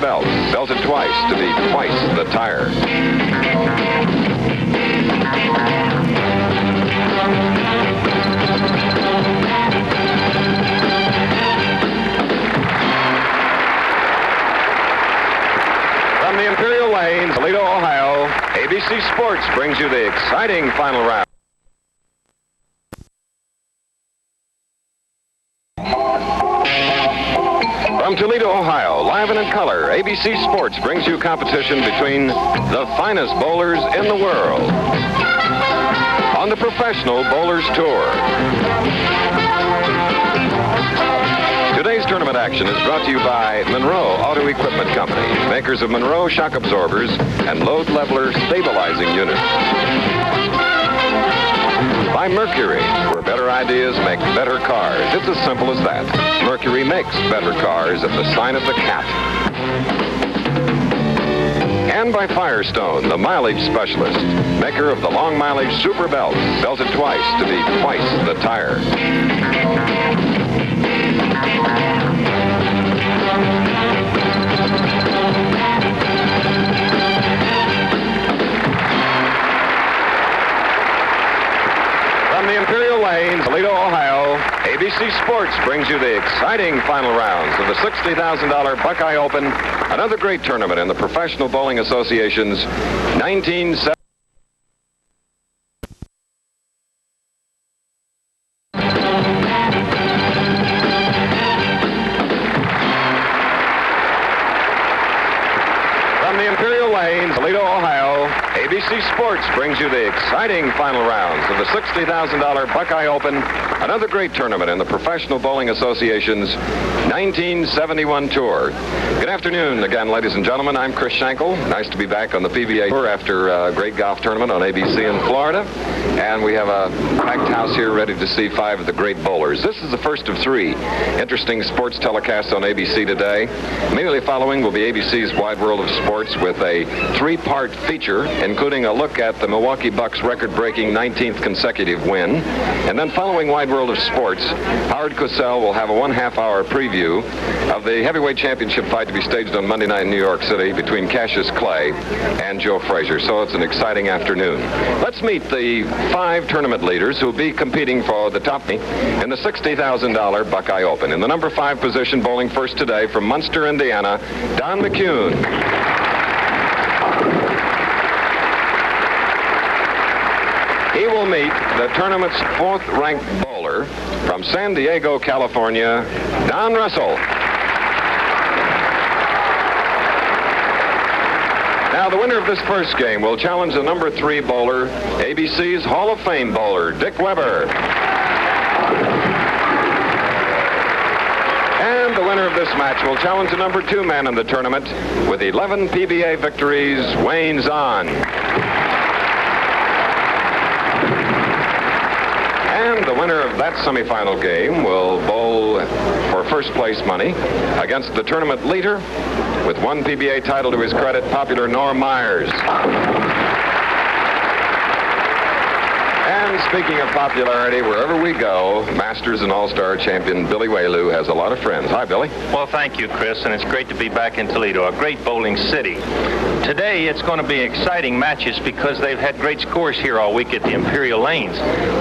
belt, belted twice to be twice the tire. From the Imperial Lane, Toledo, Ohio, ABC Sports brings you the exciting final round. From Toledo, Ohio, live and in color, ABC Sports brings you competition between the finest bowlers in the world on the Professional Bowlers Tour. Today's tournament action is brought to you by Monroe Auto Equipment Company, makers of Monroe shock absorbers and load leveler stabilizing units. By Mercury, where better ideas make better cars. It's as simple as that. Mercury makes better cars at the sign of the cat. And by Firestone, the mileage specialist, maker of the long mileage super belt, belted twice to be twice the tire. From the Imperial Lane, Toledo, Ohio, ABC Sports brings you the exciting final rounds of the $60,000 Buckeye Open, another great tournament in the Professional Bowling Association's 1970. From the Imperial Lane, Toledo, Ohio, ABC Sports brings you the exciting final rounds of the $60,000 Buckeye Open, another great tournament in the Professional Bowling Association's 1971 tour. Good afternoon again, ladies and gentlemen. I'm Chris Schenkel. Nice to be back on the PBA tour after a great golf tournament on ABC in Florida. And we have a packed house here ready to see 5 of the great bowlers. This is the first of 3 interesting sports telecasts on ABC today. Immediately following will be ABC's Wide World of Sports with a 3-part feature, including a look at the Milwaukee Bucks' record-breaking 19th consecutive win. And then following Wide World of Sports, Howard Cosell will have a 1/2-hour preview of the heavyweight championship fight to be staged on Monday night in New York City between Cassius Clay and Joe Frazier. So it's an exciting afternoon. Let's meet the 5 tournament leaders who will be competing for the top in the $60,000 Buckeye Open. In the number 5 position, bowling first today from Munster, Indiana, Don McCune. He will meet the tournament's 4th-ranked bowler from San Diego, California, Don Russell. Now, the winner of this first game will challenge the number 3 bowler, ABC's Hall of Fame bowler, Dick Weber. And the winner of this match will challenge the number 2 man in the tournament with 11 PBA victories, Wayne Zahn. And the winner of that semifinal game will bowl for first place money against the tournament leader with 1 PBA title to his credit, popular Norm Myers. And speaking of popularity, wherever we go, Masters and All-Star champion Billy Whaloo has a lot of friends. Hi, Billy. Well, thank you, Chris, and it's great to be back in Toledo, a great bowling city. Today, it's going to be exciting matches because they've had great scores here all week at the Imperial Lanes.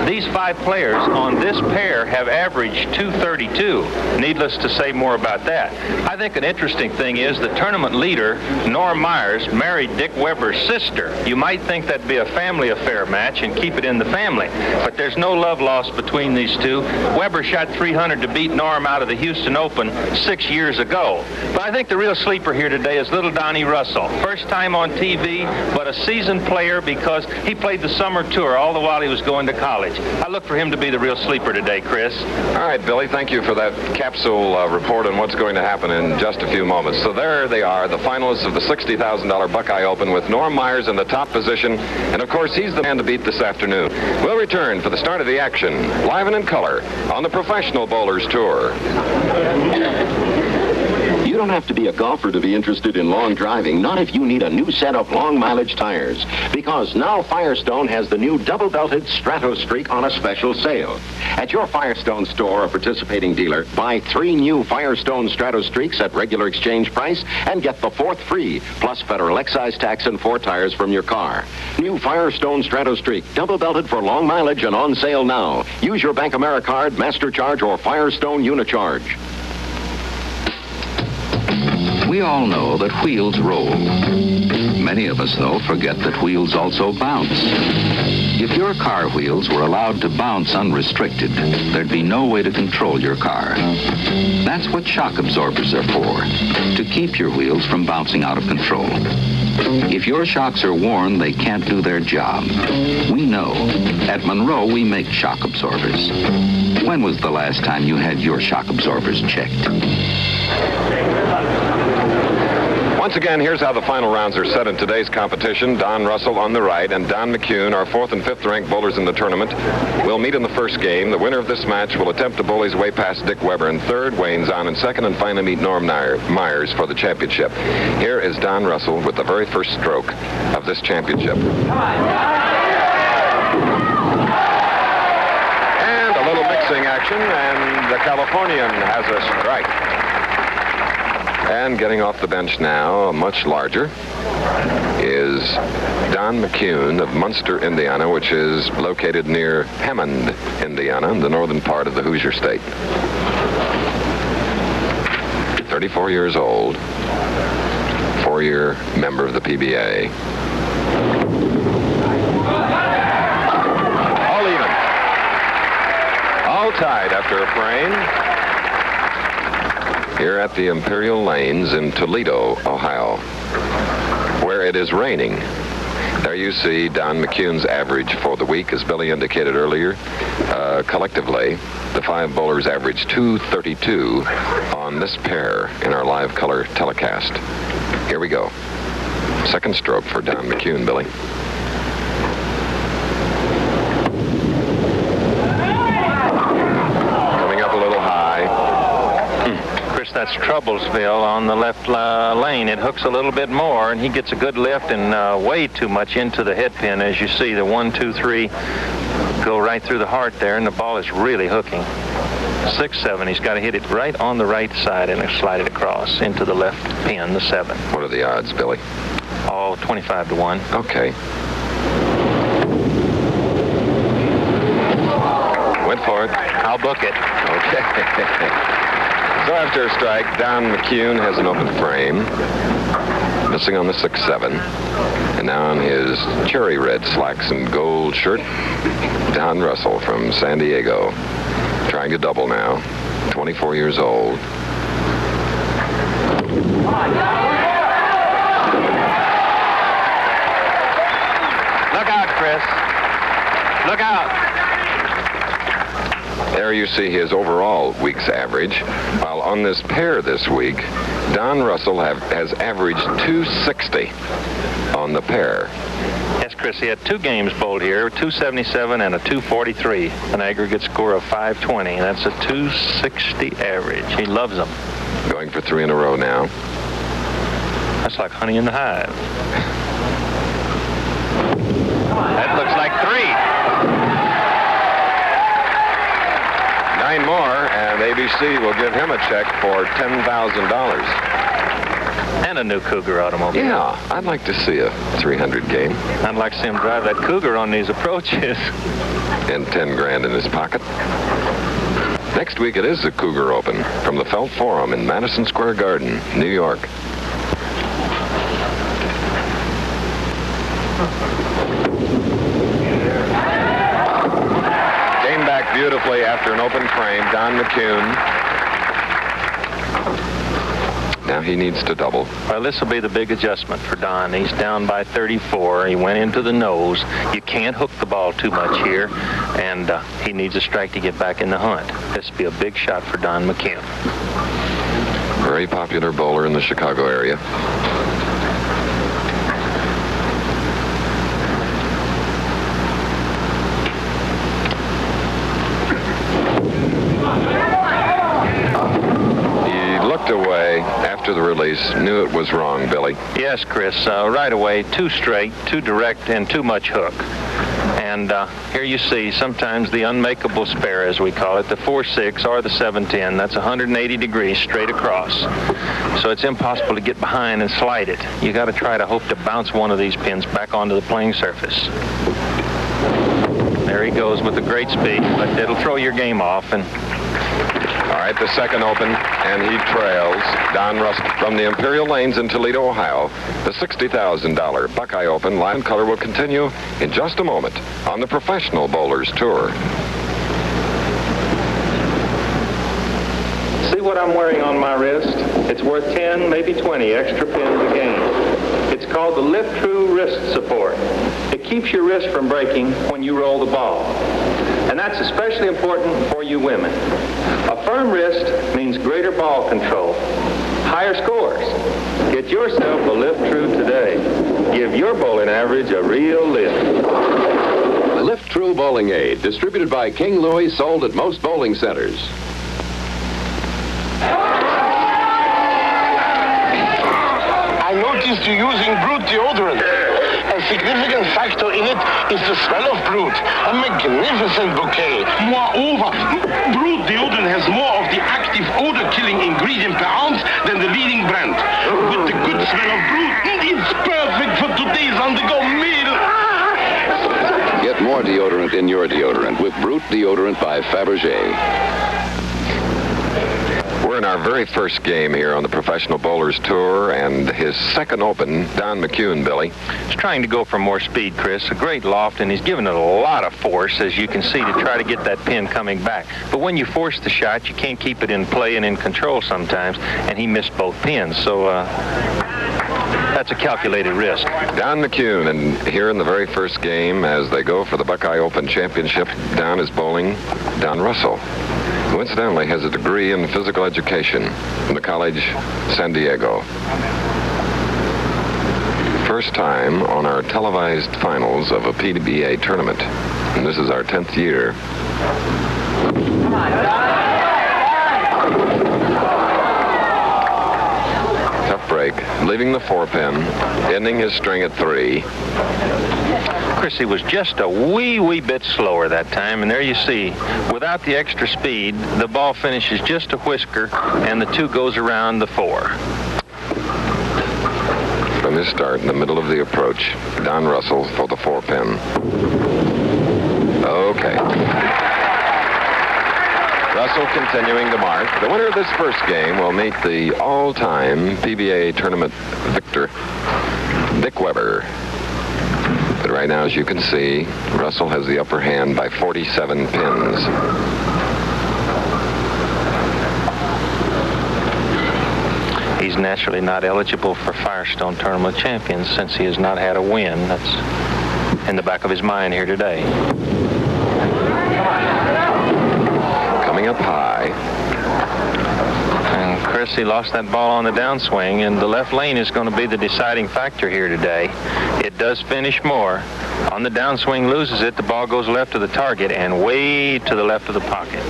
These 5 players on this pair have averaged 232. Needless to say more about that. I think an interesting thing is the tournament leader, Norm Myers, married Dick Weber's sister. You might think that'd be a family affair match and keep it in the family, but there's no love lost between these two. Weber shot 300 to beat Norm out of the Houston Open 6 years ago. But I think the real sleeper here today is little Donnie Russell. First time on TV, but a seasoned player because he played the summer tour all the while he was going to college. I look for him to be the real sleeper today, Chris. All right, Billy, thank you for that capsule report on what's going to happen in just a few moments. So there they are, the finalists of the $60,000 Buckeye Open with Norm Myers in the top position. And, of course, he's the man to beat this afternoon. We'll return for the start of the action, live and in color, on the Professional Bowlers Tour. You don't have to be a golfer to be interested in long driving, not if you need a new set of long mileage tires. Because now Firestone has the new double-belted Strato Streak on a special sale. At your Firestone store or participating dealer, buy 3 new Firestone Strato Streaks at regular exchange price and get the 4th free, plus federal excise tax and 4 tires from your car. New Firestone Strato Streak, double-belted for long mileage and on sale now. Use your Bank AmeriCard, MasterCharge, or Firestone Unicharge. We all know that wheels roll. Many of us, though, forget that wheels also bounce. If your car wheels were allowed to bounce unrestricted, there'd be no way to control your car. That's what shock absorbers are for, to keep your wheels from bouncing out of control. If your shocks are worn, they can't do their job. We know. At Monroe, we make shock absorbers. When was the last time you had your shock absorbers checked? Once again, here's how the final rounds are set in today's competition. Don Russell on the right and Don McCune, our 4th and 5th ranked bowlers in the tournament, will meet in the first game. The winner of this match will attempt to bowl his way past Dick Weber in third, Wayne Zahn in second, and finally meet Norm Myers for the championship. Here is Don Russell with the very first stroke of this championship. And a little mixing action, and the Californian has a strike. And getting off the bench now, much larger, is Don McCune of Munster, Indiana, which is located near Hammond, Indiana, in the northern part of the Hoosier State. 34 years old, 4-year member of the PBA. All even. All tied after a frame. Here at the Imperial Lanes in Toledo, Ohio, where it is raining. There you see Don McCune's average for the week, as Billy indicated earlier. Collectively, the 5 bowlers average 232 on this pair in our live color telecast. Here we go. Second stroke for Don McCune, Billy. Coming up a little high. That's Troublesville on the left lane. It hooks a little bit more, and he gets a good lift and way too much into the head pin. As you see, the 1, 2, 3 go right through the heart there, and the ball is really hooking. 6, 7. He's got to hit it right on the right side and slide it across into the left pin, the 7. What are the odds, Billy? Oh, 25 to 1. Okay. Went for it. I'll book it. Okay. So after a strike, Don McCune has an open frame, missing on the 6-7, and now on his cherry red slacks and gold shirt, Don Russell from San Diego, trying to double now, 24 years old. Look out, Chris. Look out. There you see his overall week's average. While on this pair this week, Don Russell has averaged 260 on the pair. Yes, Chris, he had 2 games bowled here, 277 and a 243, an aggregate score of 520. That's a 260 average. He loves them. Going for 3 in a row now. That's like honey in the hive. That looks like 3. 9 more, and ABC will give him a check for $10,000. And a new Cougar automobile. Yeah, I'd like to see a 300 game. I'd like to see him drive that Cougar on these approaches. And 10 grand in his pocket. Next week it is the Cougar Open from the Felt Forum in Madison Square Garden, New York. Came back beautifully after an open frame, Don McCune. Now he needs to double. Well, this will be the big adjustment for Don. He's down by 34. He went into the nose. You can't hook the ball too much here, and he needs a strike to get back in the hunt. This will be a big shot for Don McCune. Very popular bowler in the Chicago area. Away after after the release, knew it was wrong, Billy. Yes, Chris. Right away, too straight, too direct, and too much hook. And here you see sometimes the unmakeable spare, as we call it, the 4-6 or the 7-10. That's 180 degrees straight across. So it's impossible to get behind and slide it. You got to try to hope to bounce one of these pins back onto the playing surface. There he goes with a great speed, but it'll throw your game off. And all right, the second open, and he trails Don Russell from the Imperial Lanes in Toledo, Ohio. The $60,000 Buckeye Open Live in Color will continue in just a moment on the Professional Bowlers Tour. see what I'm wearing on my wrist? It's worth 10, maybe 20 extra pins a game. It's called the Lift True Wrist Support. It keeps your wrist from breaking when you roll the ball. And that's especially important for you women. A firm wrist means greater ball control, higher scores. Get yourself a Lift True today. Give your bowling average a real lift. The Lift True Bowling Aid, distributed by King Louis, sold at most bowling centers. I noticed you using Brute deodorant. A significant factor in it is the smell of Brute. A magnificent bouquet. Moreover, Brute deodorant has more of the active odor-killing ingredient per ounce than the leading brand. With the good smell of Brute, it's perfect for today's on-the-go meal. Get more deodorant in your deodorant with Brute deodorant by Fabergé. We're in our very first game here on the Professional Bowlers Tour, and his second open, Don McCune, Billy. He's trying to go for more speed, Chris. A great loft, and he's giving it a lot of force, as you can see, to try to get that pin coming back. But when you force the shot, you can't keep it in play and in control sometimes, and he missed both pins. So that's a calculated risk. Don McCune, and here in the very first game, as they go for the Buckeye Open Championship, Don is bowling Don Russell, who incidentally has a degree in physical education from the College San Diego. First time on our televised finals of a PBA tournament, and this is our 10th year. Tough break, leaving the 4-pin, ending his string at 3. Chrissy was just a wee bit slower that time, and there you see, without the extra speed, the ball finishes just a whisker, and the 2 goes around the 4. From his start in the middle of the approach, Don Russell for the 4-pin. Okay. Russell continuing to mark. The winner of this first game will meet the all-time PBA tournament victor, Dick Weber. But right now, as you can see, Russell has the upper hand by 47 pins. He's naturally not eligible for Firestone Tournament Champions since he has not had a win. That's in the back of his mind here today. Coming up high. And Chris, he lost that ball on the downswing, and the left lane is going to be the deciding factor here today. It does finish more. On the downswing, loses it, the ball goes left of the target and way to the left of the pocket.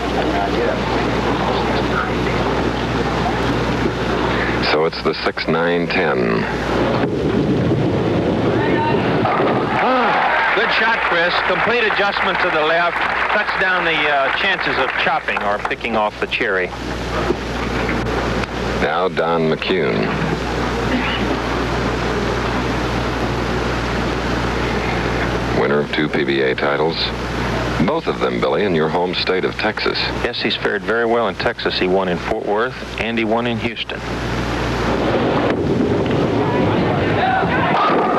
So it's the 6-9-10. Good shot, Chris. Complete adjustment to the left. Cuts down the chances of chopping or picking off the cherry. Now Don McCune. Winner of 2 PBA titles. Both of them, Billy, in your home state of Texas. Yes, he's fared very well in Texas. He won in Fort Worth, and he won in Houston.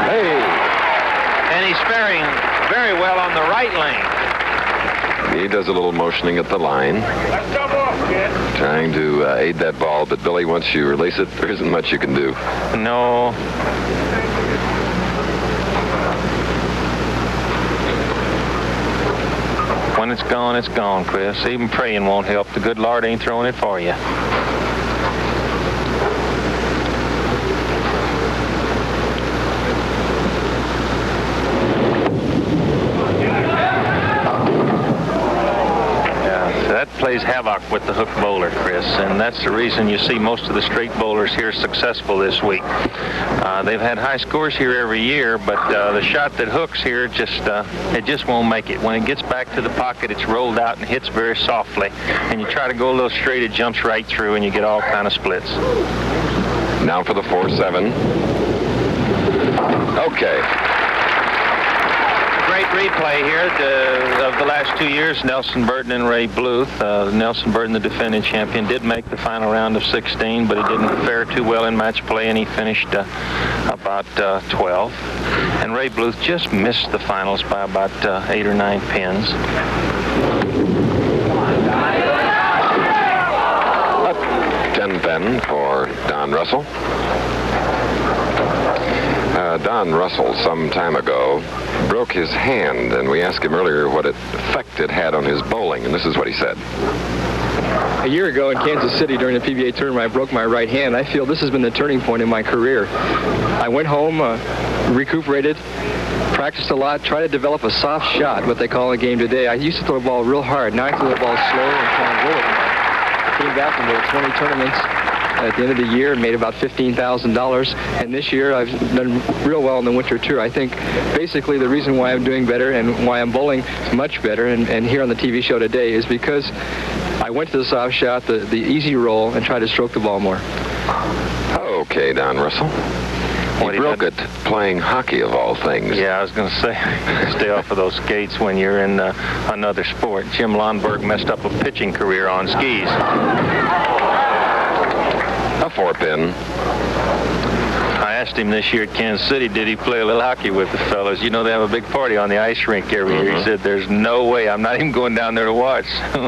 Hey! And he's faring very well on the right lane. He does a little motioning at the line, trying to aid that ball, but Billy, once you release it, there isn't much you can do. No. When it's gone, Chris. Even praying won't help. The good Lord ain't throwing it for you. plays havoc with the hook bowler, Chris, and that's the reason you see most of the straight bowlers here successful this week. They've had high scores here every year, but the shot that hooks here it just won't make it. When it gets back to the pocket, it's rolled out and hits very softly, and you try to go a little straight, it jumps right through, and you get all kind of splits. Now for the 4-7. Okay. Great replay here of the last 2 years, Nelson Burton and Ray Bluth. Nelson Burton, the defending champion, did make the final round of 16, but he didn't fare too well in match play, and he finished about 12. And Ray Bluth just missed the finals by about 8 or 9 pins. A 10 pin for Don Russell. Don Russell, some time ago, broke his hand, and we asked him earlier what effect it had on his bowling, and this is what he said. A year ago in Kansas City during the PBA tournament, I broke my right hand. I feel this has been the turning point in my career. I went home, recuperated, practiced a lot, tried to develop a soft shot, what they call a game today. I used to throw the ball real hard. Now I throw the ball slow and try and roll it. I came back from the 20 tournaments at the end of the year and made about $15,000. And this year I've done real well in the winter tour. I think basically the reason why I'm doing better and why I'm bowling much better and here on the TV show today is because I went to the soft shot, the easy roll, and tried to stroke the ball more. Okay, Don Russell. He broke it playing hockey, of all things. Yeah, I was going to say, stay off of those skates when you're in another sport. Jim Lonberg messed up a pitching career on skis. A 4-pin. I asked him this year at Kansas City, did he play a little hockey with the fellas? You know, they have a big party on the ice rink every year. He said, there's no way. I'm not even going down there to watch.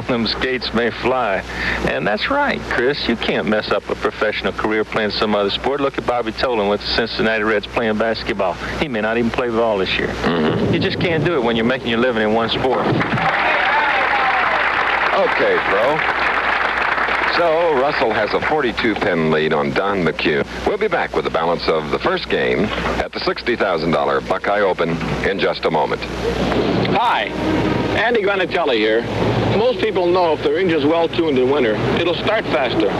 Them skates may fly. And that's right, Chris. You can't mess up a professional career playing some other sport. Look at Bobby Tolan with the Cincinnati Reds playing basketball. He may not even play ball this year. You just can't do it when you're making your living in one sport. Okay, Pro. So, Russell has a 42-pin lead on Don McCune. We'll be back with the balance of the first game at the $60,000 Buckeye Open in just a moment. Hi, Andy Granatelli here. Most people know if their engine's well-tuned in winter, it'll start faster.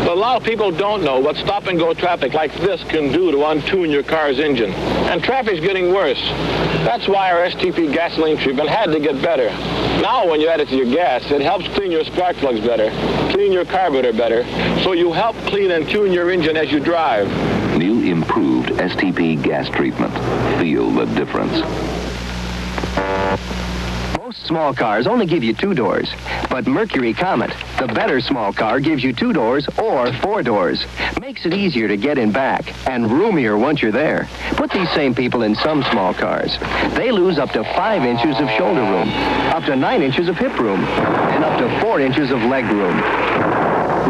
But a lot of people don't know what stop-and-go traffic like this can do to untune your car's engine. And traffic's getting worse. That's why our STP gasoline treatment had to get better. Now when you add it to your gas, it helps clean your spark plugs better, clean your carburetor better, so you help clean and tune your engine as you drive. New improved STP gas treatment. Feel the difference. Most small cars only give you 2 doors, but Mercury Comet, the better small car, gives you 2 doors or 4 doors. Makes it easier to get in back and roomier once you're there. Put these same people in some small cars. They lose up to 5 inches of shoulder room, up to 9 inches of hip room, and up to 4 inches of leg room.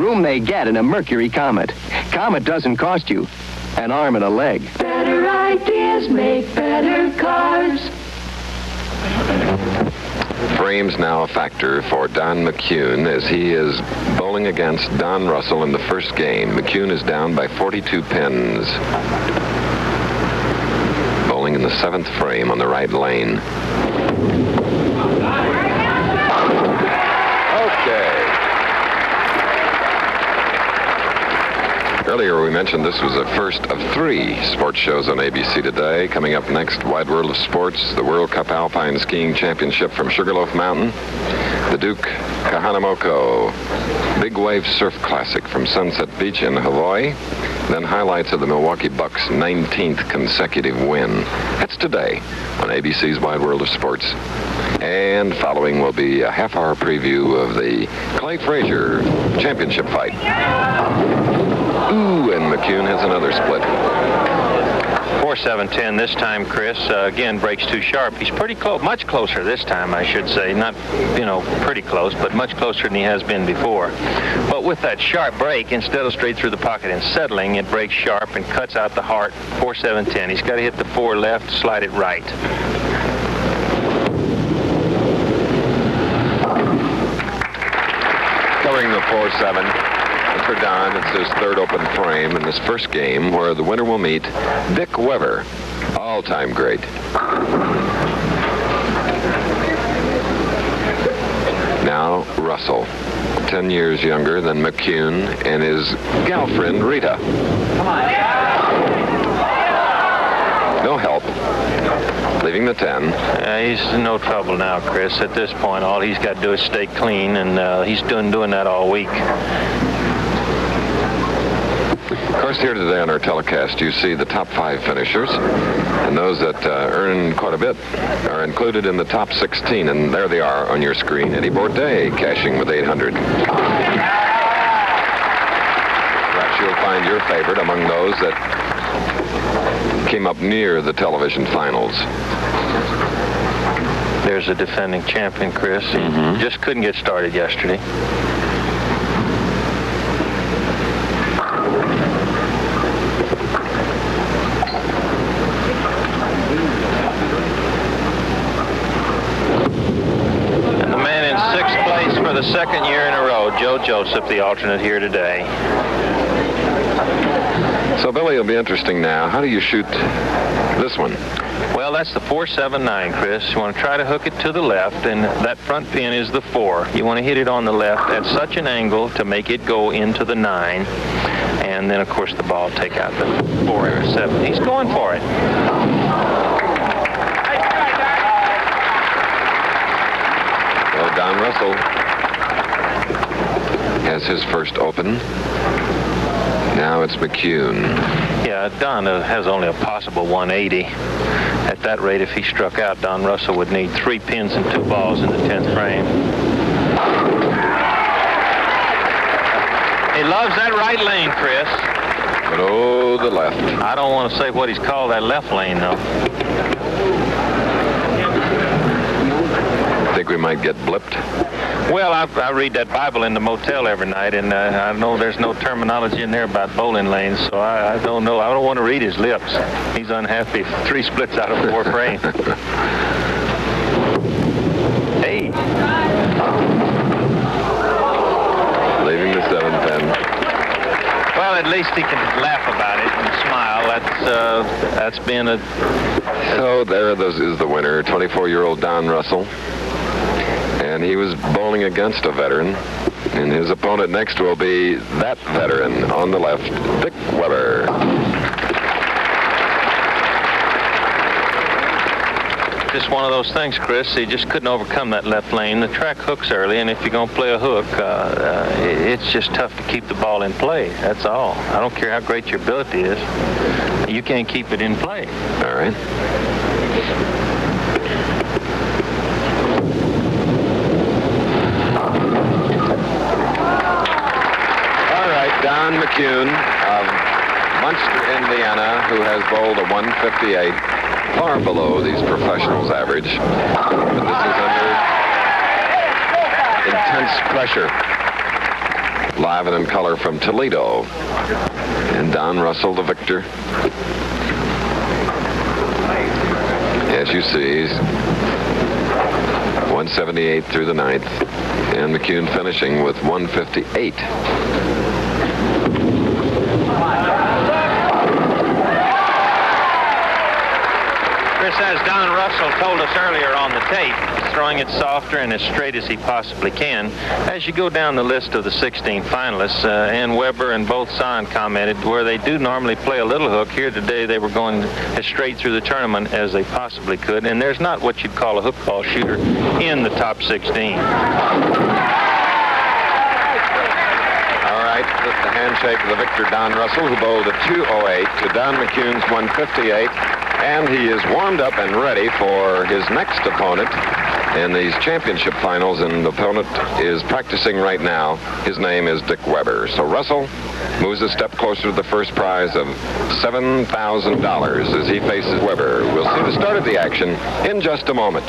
Room they get in a Mercury Comet. Comet doesn't cost you an arm and a leg. Better ideas make better cars. Frame's now a factor for Don McCune as he is bowling against Don Russell in the first game. McCune is down by 42 pins. Bowling in the 7th frame on the right lane. Okay. Earlier we mentioned this was the first of 3 sports shows on ABC today. Coming up next, Wide World of Sports, the World Cup Alpine Skiing Championship from Sugarloaf Mountain, the Duke Kahanamoko Big Wave Surf Classic from Sunset Beach in Hawaii, then highlights of the Milwaukee Bucks' 19th consecutive win. That's today on ABC's Wide World of Sports. And following will be a half-hour preview of the Clay Frazier championship fight. Ooh, and McCune has another split. 4-7-10 this time, Chris. Again, breaks too sharp. He's pretty close, much closer this time, I should say. Not, pretty close, but much closer than he has been before. But with that sharp break, instead of straight through the pocket and settling, it breaks sharp and cuts out the heart. 4-7-10. He's got to hit the 4 left, slide it right. Covering the 4-7. For Don, it's his 3rd open frame in this first game where the winner will meet Dick Weber, all-time great. Now Russell. 10 years younger than McCune and his girlfriend, Rita. No help. Leaving the 10. He's in no trouble now, Chris. At this point, all he's got to do is stay clean, and he's doing that all week. Of course, here today on our telecast, you see the top 5 finishers, and those that earn quite a bit are included in the top 16, and there they are on your screen. Eddie Bourdais cashing with 800. Perhaps you'll find your favorite among those that came up near the television finals. There's a defending champion, Chris. He just couldn't get started yesterday. And the man in 6th place for the 2nd year in a row, Joe Joseph, the alternate here today. So, Billy, it'll be interesting now. How do you shoot this one? Well, that's the 479, Chris. You want to try to hook it to the left, and that front pin is the 4. You want to hit it on the left at such an angle to make it go into the 9. And then, of course, the ball take out the 4 or 7. He's going for it. Well, Don Russell has his first Open. Now it's McCune. Yeah, Don has only a possible 180. At that rate, if he struck out, Don Russell would need 3 pins and 2 balls in the 10th frame. He loves that right lane, Chris. But oh, the left. I don't want to say what he's called that left lane, though. Think we might get blipped? Well, I read that Bible in the motel every night, and I know there's no terminology in there about bowling lanes, so I don't know. I don't want to read his lips. He's unhappy. 3 splits out of 4 frames. Hey. Leaving the 7th pin. Well, at least he can laugh about it and smile. That's been a... So there is the winner, 24-year-old Don Russell. And he was bowling against a veteran. And his opponent next will be that veteran on the left, Dick Weber. Just one of those things, Chris. He just couldn't overcome that left lane. The track hooks early, and if you're going to play a hook, it's just tough to keep the ball in play. That's all. I don't care how great your ability is. You can't keep it in play. All right. Don McCune of Munster, Indiana, who has bowled a 158, far below these professionals' average. But this is under intense pressure. Live and in color from Toledo. And Don Russell, the victor. As you see, he's 178 through the 9th. And McCune finishing with 158. As Don Russell told us earlier on the tape, throwing it softer and as straight as he possibly can. As you go down the list of the 16 finalists, and Weber and both Zahn commented where they do normally play a little hook. Here today they were going as straight through the tournament as they possibly could, and there's not what you'd call a hook ball shooter in the top 16. All right, that's the handshake of the victor, Don Russell, who bowled a 208 to Don McCune's 158. And he is warmed up and ready for his next opponent in these championship finals, and the opponent is practicing right now. His name is Dick Weber. So Russell moves a step closer to the first prize of $7,000 as he faces Weber. We'll see the start of the action in just a moment.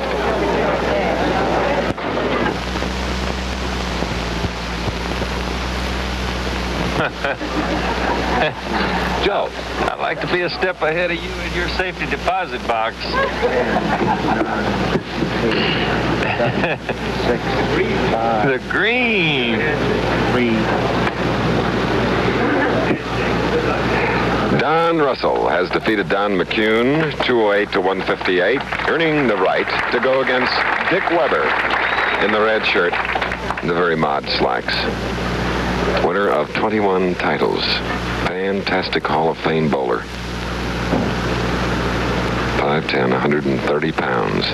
Joe, I'd like to be a step ahead of you in your safety deposit box. The green. Don Russell has defeated Don McCune 208 to 158, earning the right to go against Dick Weber in the red shirt the very mod slacks. Winner of 21 titles. Fantastic Hall of Fame bowler. 5'10", 130 pounds.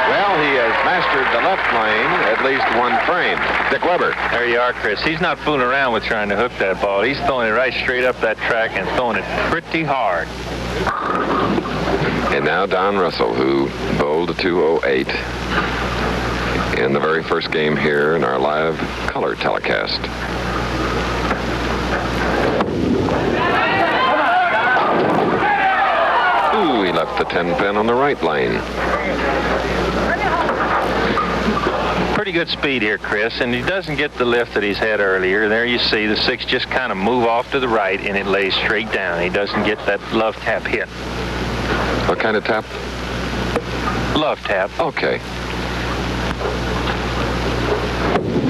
Well, he has mastered the left lane at least one frame. Dick Weber. There you are, Chris. He's not fooling around with trying to hook that ball. He's throwing it right straight up that track and throwing it pretty hard. And now Don Russell, who bowled a 208 in the very first game here in our live color telecast. Ooh, he left the 10 pin on the right lane. Pretty good speed here, Chris, and he doesn't get the lift that he's had earlier. There you see the 6 just kind of move off to the right, and it lays straight down. He doesn't get that love tap hit. What kind of tap? Love tap. Okay.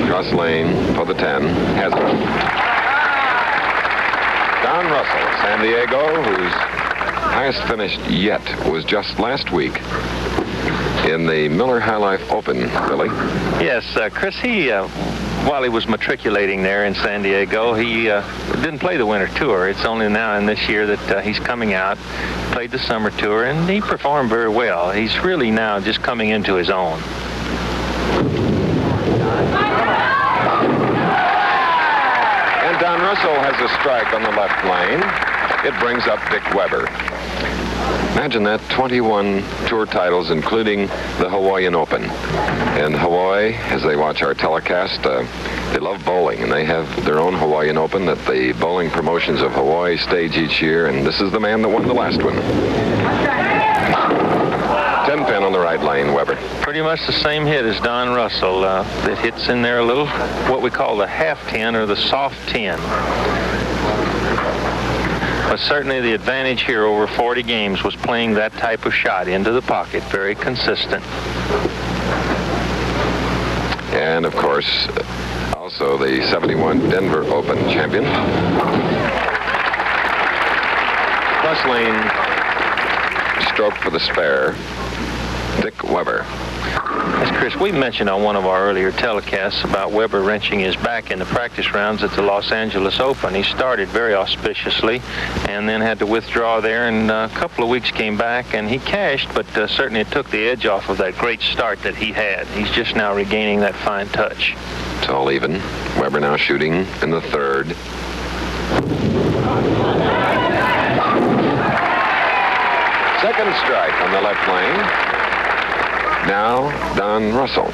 Cross lane for the 10. Has it. Don Russell, San Diego, whose highest finished yet was just last week in the Miller High Life Open, Billy. Yes, Chris, while he was matriculating there in San Diego, he didn't play the winter tour. It's only now in this year that he's coming out, played the summer tour, and he performed very well. He's really now just coming into his own. And Don Russell has a strike on the left lane. It brings up Dick Weber. Imagine that, 21 tour titles, including the Hawaiian Open. And Hawaii, as they watch our telecast, they love bowling, and they have their own Hawaiian Open that the bowling promotions of Hawaii stage each year, and this is the man that won the last one. 10 pin on the right lane, Weber. Pretty much the same hit as Don Russell. It hits in there a little, what we call the half 10 or the soft 10. But certainly the advantage here over 40 games was playing that type of shot into the pocket, very consistent. And, of course, also the 71 Denver Open champion. Cross lane stroke for the spare, Dick Weber. As Chris, we mentioned on one of our earlier telecasts about Weber wrenching his back in the practice rounds at the Los Angeles Open. He started very auspiciously and then had to withdraw there, and a couple of weeks came back and he cashed, but certainly it took the edge off of that great start that he had. He's just now regaining that fine touch. It's all even. Weber now shooting in the third. Second strike on the left lane. Now, Don Russell.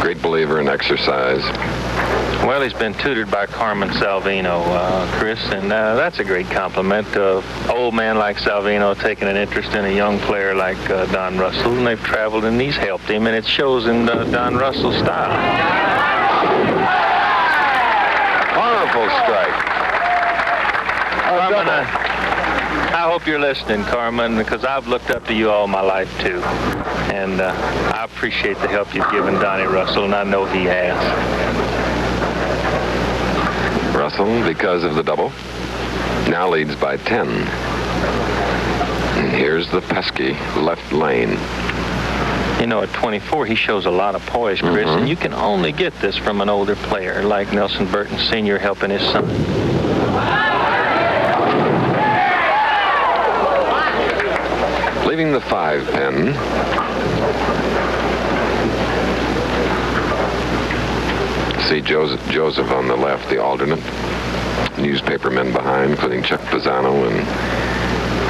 Great believer in exercise. Well, he's been tutored by Carmen Salvino, Chris, and that's a great compliment. An old man like Salvino taking an interest in a young player like Don Russell, and they've traveled and he's helped him, and it shows in Don Russell's style. Powerful strike. Carmen, I hope you're listening, Carmen, because I've looked up to you all my life, too. And I appreciate the help you've given Donnie Russell, and I know he has. Russell, because of the double, now leads by 10. And here's the pesky left lane. You know, at 24, he shows a lot of poise, Chris, and you can only get this from an older player like Nelson Burton Sr. helping his son. Leaving the 5 pin. See Joseph on the left, the alternate. Newspapermen behind, including Chuck Pisano and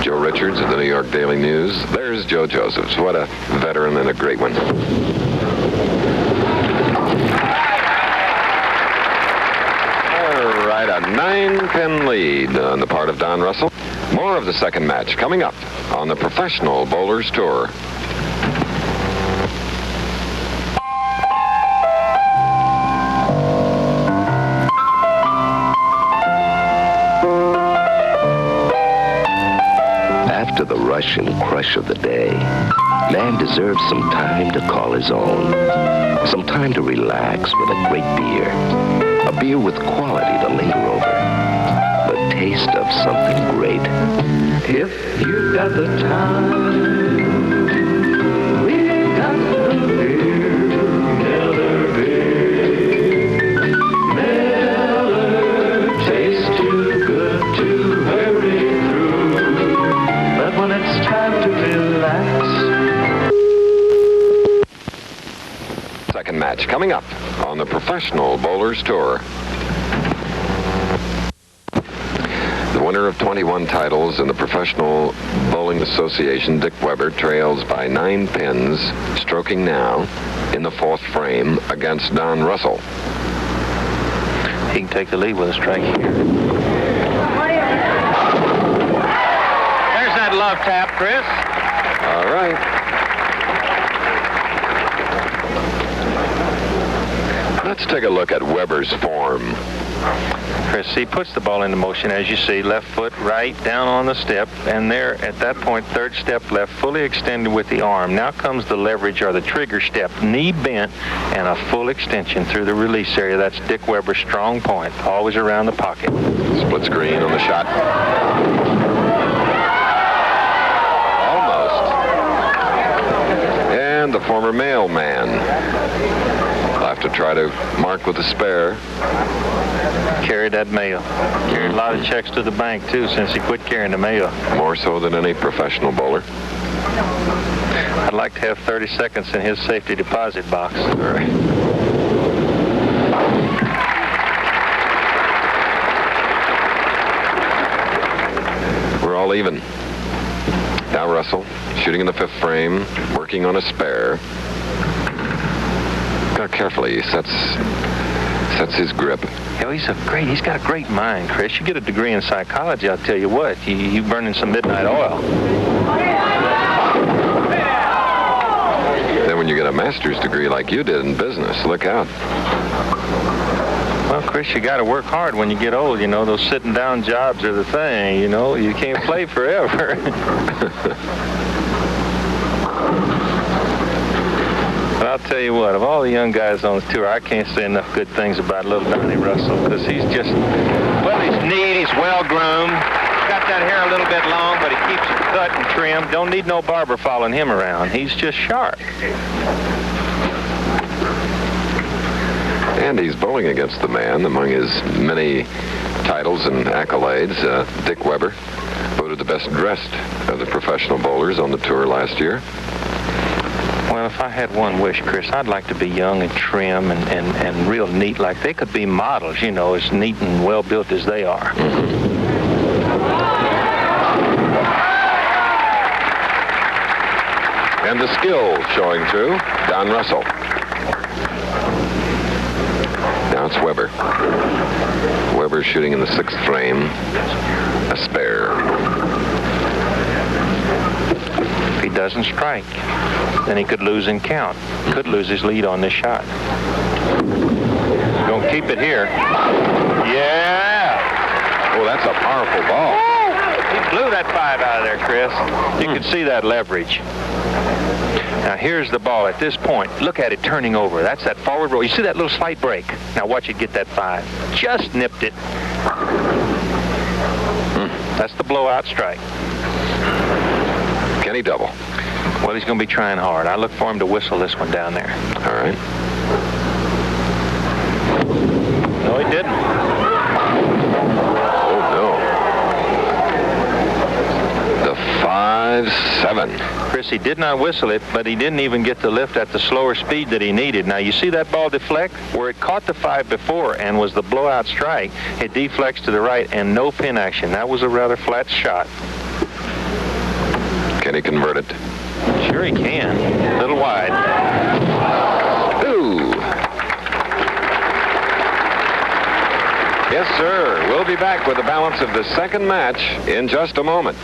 Joe Richards of the New York Daily News. There's Joe Josephs. What a veteran and a great one. All right, a 9-pin lead on the part of Don Russell. More of the second match coming up on the Professional Bowlers Tour. After the rush and crush of the day, man deserves some time to call his own. Some time to relax with a great beer. A beer with quality to linger over. The taste of something great. If you've got the time Professional Bowlers Tour. The winner of 21 titles in the Professional Bowling Association, Dick Weber, trails by 9 pins, stroking now in the 4th frame against Don Russell. He can take the lead with a strike here. There's that love tap, Chris. All right. Let's take a look at Weber's form. Chris, he puts the ball into motion, as you see, left foot right down on the step, and there at that point, 3rd step left, fully extended with the arm. Now comes the leverage or the trigger step, knee bent, and a full extension through the release area. That's Dick Weber's strong point, always around the pocket. Split screen on the shot. Almost. And the former mailman will have to try to mark with a spare. Carried that mail. Carried a lot of checks to the bank, too, since he quit carrying the mail. More so than any professional bowler. I'd like to have 30 seconds in his safety deposit box. All right. We're all even. Now Russell, shooting in the 5th frame, working on a spare. Look how carefully he sets his grip. Yeah, he's got a great mind, Chris. You get a degree in psychology, I'll tell you what. You burning some midnight oil. Then when you get a master's degree like you did in business, look out. Well, Chris, you got to work hard when you get old. You know, those sitting down jobs are the thing. You know, you can't play forever. But I'll tell you what, of all the young guys on the tour, I can't say enough good things about little Donnie Russell, because he's just, well, he's neat, he's well-groomed, got that hair a little bit long, but he keeps it cut and trimmed. Don't need no barber following him around. He's just sharp. And he's bowling against the man among his many titles and accolades, Dick Weber, voted the best dressed of the professional bowlers on the tour last year. Well, if I had one wish, Chris, I'd like to be young and trim and real neat, like they could be models, you know, as neat and well-built as they are. And the skill showing through, Don Russell. Now it's Weber. Weber shooting in the 6th frame, a spare. If he doesn't strike, then he could lose in count. Could lose his lead on this shot. Don't keep it here. Yeah! Oh, that's a powerful ball. He blew that 5 out of there, Chris. You can see that leverage. Now, here's the ball at this point. Look at it turning over. That's that forward roll. You see that little slight break? Now, watch it get that 5. Just nipped it. That's the blowout strike. Can he double? Well, he's going to be trying hard. I look for him to whistle this one down there. All right. No, he didn't. Oh, no. The 5-7. Chris, he did not whistle it, but he didn't even get the lift at the slower speed that he needed. Now, you see that ball deflect? Where it caught the 5 before and was the blowout strike, it deflects to the right and no pin action. That was a rather flat shot. Can he convert it? Sure he can. A little wide. Ooh. Yes, sir. We'll be back with the balance of the second match in just a moment.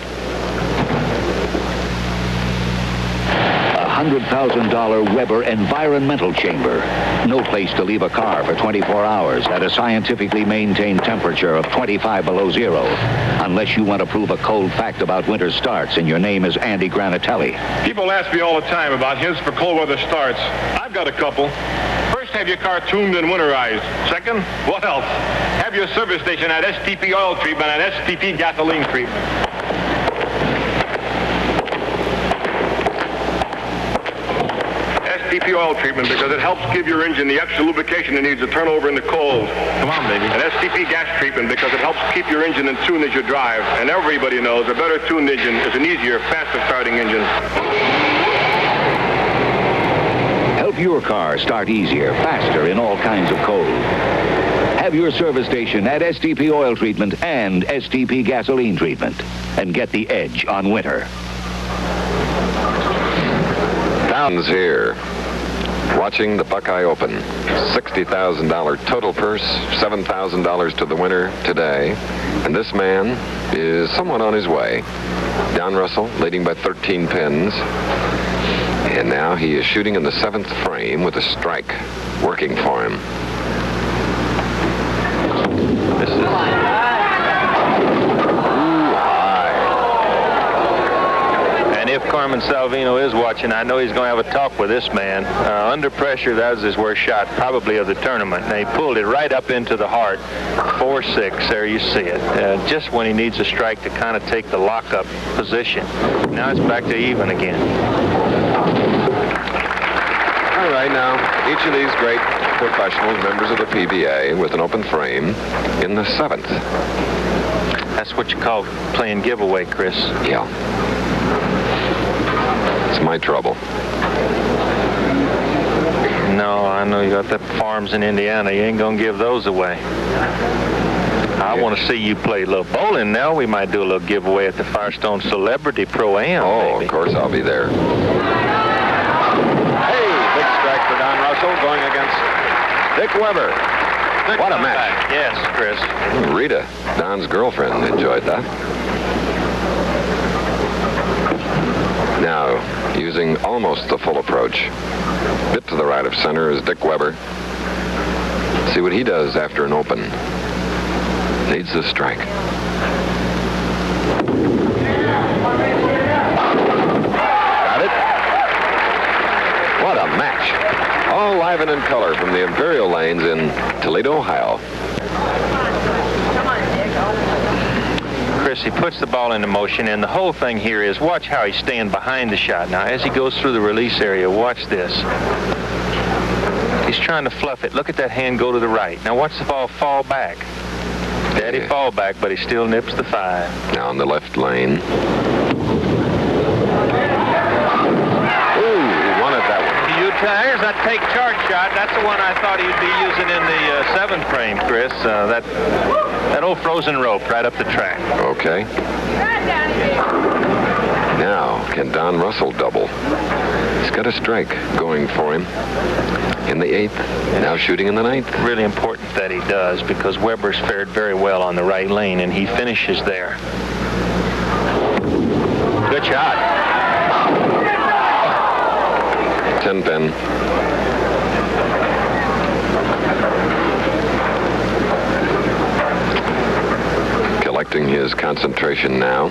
$100,000 Weber environmental chamber. No place to leave a car for 24 hours at a scientifically maintained temperature of 25 below zero. Unless you want to prove a cold fact about winter starts and your name is Andy Granatelli. People ask me all the time about hints for cold weather starts. I've got a couple. First, have your car tuned and winterized. Second, what else? Have your service station at STP oil treatment and STP gasoline treatment. STP oil treatment because it helps give your engine the extra lubrication it needs to turn over in the cold. Come on, baby. And STP gas treatment because it helps keep your engine in tune as you drive. And everybody knows a better tuned engine is an easier, faster starting engine. Help Help your car start easier, faster in all kinds of cold. Have your service station at STP Oil Treatment and STP Gasoline Treatment. And get the edge on winter. Downs here, watching the Buckeye Open. $60,000 total purse, $7,000 to the winner today. And this man is somewhat on his way. Don Russell leading by 13 pins. And now he is shooting in the 7th frame with a strike working for him. This is And if Carmen Salvino is watching, I know he's going to have a talk with this man. Under pressure, that was his worst shot, probably of the tournament. And he pulled it right up into the heart. 4-6, there you see it. Just when he needs a strike to kind of take the lockup position. Now it's back to even again. all right. Now, each of these great professionals, members of the PBA, with an open frame in the 7th. That's what you call playing giveaway, Chris. Yeah. It's my trouble. No, I know you got the farms in Indiana. You ain't going to give those away. I want to see you play a little bowling now. We might do a little giveaway at the Firestone Celebrity Pro-Am. Oh, maybe. Of course I'll be there. Hey, big strike for Don Russell going against Dick Weber. Good What a comeback. match. Yes, Chris. Rita, Don's girlfriend, enjoyed that. Now, using almost the full approach. Bit to the right of center is Dick Weber. See what he does after an open. Needs the strike. Got it. What a match. All live and in color from the Imperial Lanes in Toledo, Ohio. Chris, he puts the ball into motion, and the whole thing here is watch how he's staying behind the shot. Now, as he goes through the release area, watch this. He's trying to fluff it. Look at that hand go to the right. Now, watch the ball fall back. Daddy fall back, but he still nips the 5. Now in the left lane. Ooh, he wanted that one. There's that take charge shot. That's the one I thought he'd be using in the 7th frame, Chris. That old frozen rope right up the track. Okay. Now, can Don Russell double? He's got a strike going for him in the 8th. Now shooting in the 9th. Really important that he does, because Weber's fared very well on the right lane, and he finishes there. Good shot. 10 pin. Collecting his concentration now.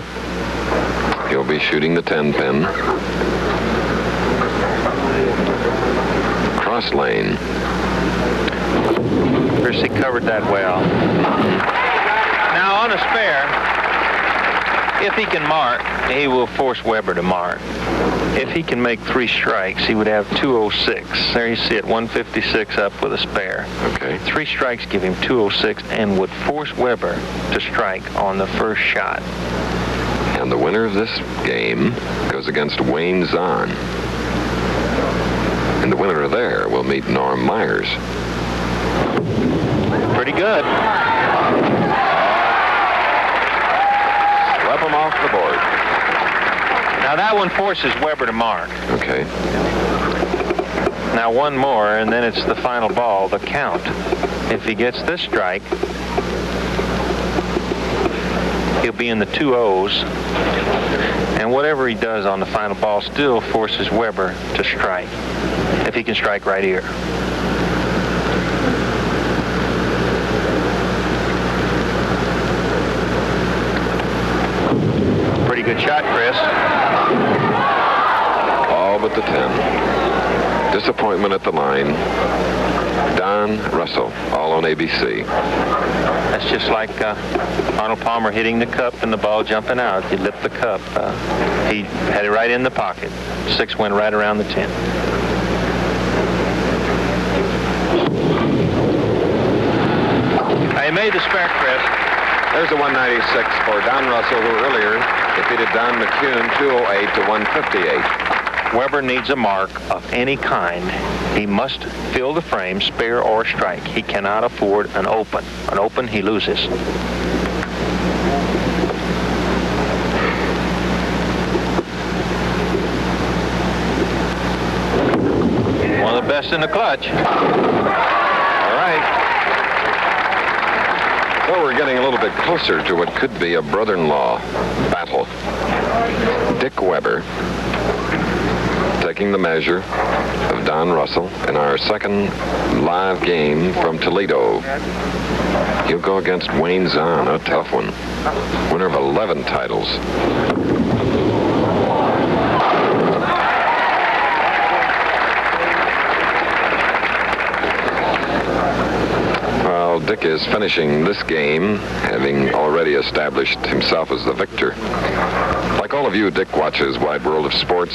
He'll be shooting the 10 pin. Cross lane. Chris, he covered that well. Now on a spare, if he can mark, he will force Weber to mark. If he can make 3 strikes, he would have 206. There you see it, 156 up with a spare. Okay. 3 strikes give him 206 and would force Weber to strike on the first shot. And the winner of this game goes against Wayne Zahn. And the winner there will meet Norm Myers. Pretty good. Swept him off the board. Now that one forces Weber to mark. Okay. Now one more, and then it's the final ball, the count. If he gets this strike, he'll be in the 2-0s. And whatever he does on the final ball still forces Weber to strike. If he can strike right here. Pretty good shot, Chris. All but the 10. Disappointment at the line. Don Russell, all on ABC. That's just like Arnold Palmer hitting the cup and the ball jumping out. He lipped the cup. He had it right in the pocket. 6 went right around the 10. He made the spare, Chris. There's a 196 for Don Russell, who earlier defeated Don McCune 208 to 158. Weber needs a mark of any kind. He must fill the frame, spare or strike. He cannot afford an open. An open, he loses. One of the best in the clutch. All right. So we're getting a little bit closer to what could be a brother-in-law battle. Dick Weber taking the measure of Don Russell in our second live game from Toledo. He'll go against Wayne Zahn, a tough one. Winner of 11 titles. Well, Dick is finishing this game, having already established himself as the victor. Like all of you Dick watches Wide World of Sports,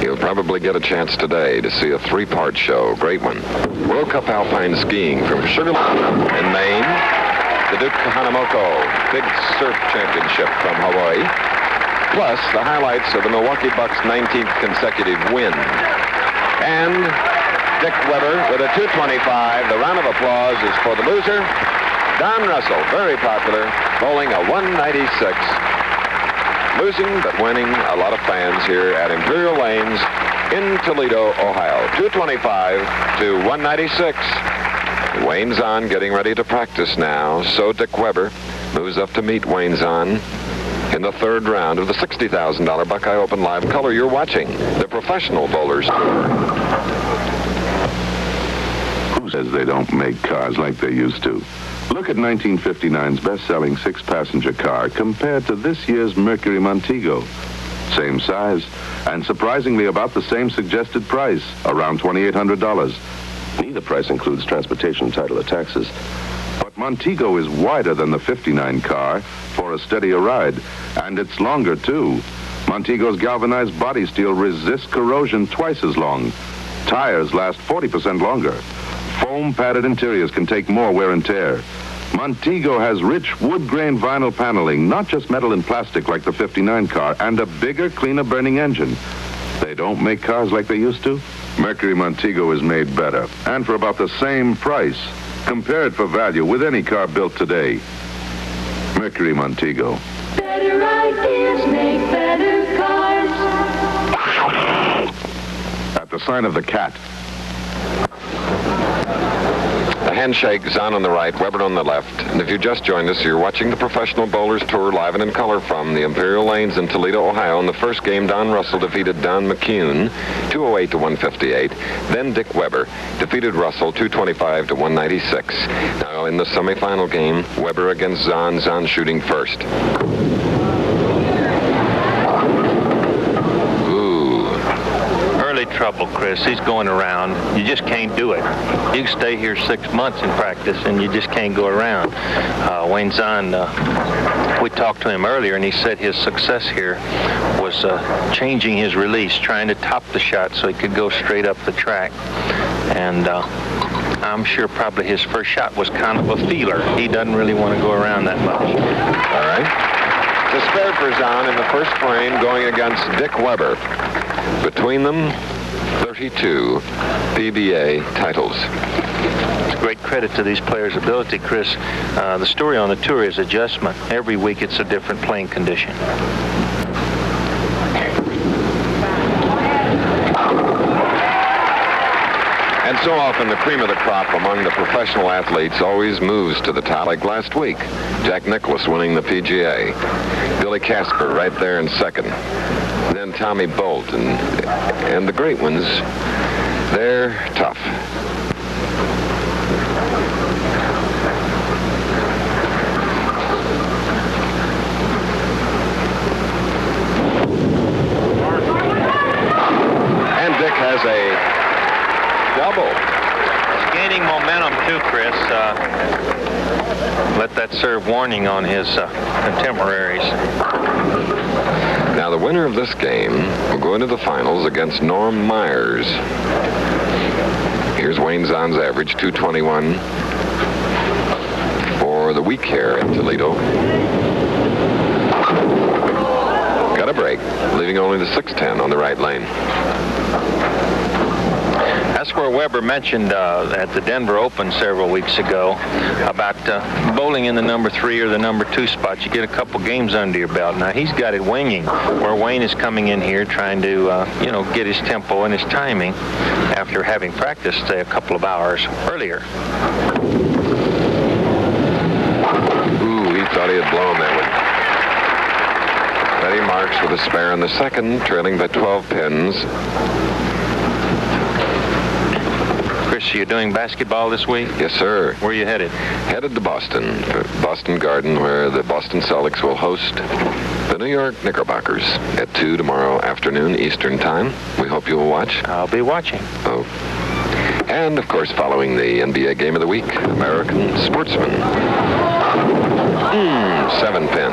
he'll probably get a chance today to see a three-part show. Great one. World Cup Alpine Skiing from Sugar Land in Maine. The Duke Kahanamoku Big Surf Championship from Hawaii. Plus the highlights of the Milwaukee Bucks' 19th consecutive win. And Dick Weber with a 225. The round of applause is for the loser, Don Russell, very popular, bowling a 196. Losing but winning a lot of fans here at Imperial Lanes in Toledo, Ohio. 225 to 196. Wayne Zahn getting ready to practice now. So Dick Weber moves up to meet Wayne Zahn in the third round of the $60,000 Buckeye Open Live Color. You're watching the Professional Bowlers Tour. Who says they don't make cars like they used to? Look at 1959's best-selling six-passenger car compared to this year's Mercury Montego. Same size, and surprisingly about the same suggested price, around $2,800. Neither price includes transportation, title, or taxes. But Montego is wider than the 59 car for a steadier ride, and it's longer, too. Montego's galvanized body steel resists corrosion twice as long. Tires last 40% longer. Foam-padded interiors can take more wear and tear. Montego has rich wood-grain vinyl paneling, not just metal and plastic like the 59 car, and a bigger, cleaner-burning engine. They don't make cars like they used to? Mercury Montego is made better, and for about the same price. Compare it for value with any car built today. Mercury Montego. Better ideas make better cars. At the sign of the cat. The handshake, Zahn on the right, Weber on the left. And if you just joined us, you're watching the Professional Bowlers Tour live and in color from the Imperial Lanes in Toledo, Ohio. In the first game, Don Russell defeated Don McCune, 208 to 158. Then Dick Weber defeated Russell, 225 to 196. Now in the semifinal game, Weber against Zahn, Zahn shooting first. Trouble, Chris. He's going around. You just can't do it. You can stay here 6 months in practice, and you just can't go around. Wayne Zahn, we talked to him earlier, and he said his success here was changing his release, trying to top the shot so he could go straight up the track. And I'm sure probably his first shot was kind of a feeler. He doesn't really want to go around that much. All right. It's spared for Zahn in the first frame going against Dick Weber. Between them, 32 PBA titles. It's a great credit to these players' ability, Chris. The story on the tour is adjustment. Every week it's a different playing condition. And so often the cream of the crop among the professional athletes always moves to the top, like last week. Jack Nicklaus winning the PGA. Billy Casper right there in second. Then Tommy Bolt and the great ones, they're tough. And Dick has a double. He's gaining momentum too, Chris. Let that serve warning on his contemporaries. Now the winner of this game will go into the finals against Norm Myers. Here's Wayne Zahn's average, 221 for the week here in Toledo. Got a break. break, leaving only the 610 on the right lane. That's where Weber mentioned at the Denver Open several weeks ago about bowling in the number 3 or the number 2 spot. You get a couple games under your belt. Now he's got it winging, where Wayne is coming in here trying to, get his tempo and his timing after having practiced, say, a couple of hours earlier. Ooh, he thought he had blown that one. Betty marks with a spare in the second, trailing by 12 pins. Chris, you're doing basketball this week? Yes, sir. Where are you headed? Headed to Boston, Boston Garden, where the Boston Celtics will host the New York Knickerbockers at 2 tomorrow afternoon Eastern Time. We hope you will watch. I'll be watching. Oh. And, of course, following the NBA Game of the Week, American Sportsman. 7-pin.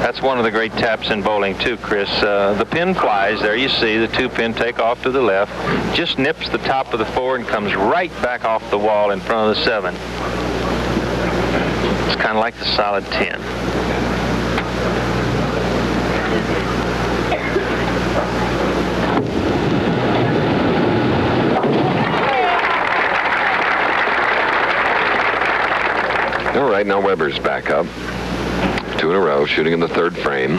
That's one of the great taps in bowling, too, Chris. The pin flies. There you see the 2-pin take off to the left, just nips the top of the 4 and comes right back off the wall in front of the 7. It's kind of like the solid 10. All right, now Weber's back up. 2 in a row, shooting in the 3rd frame.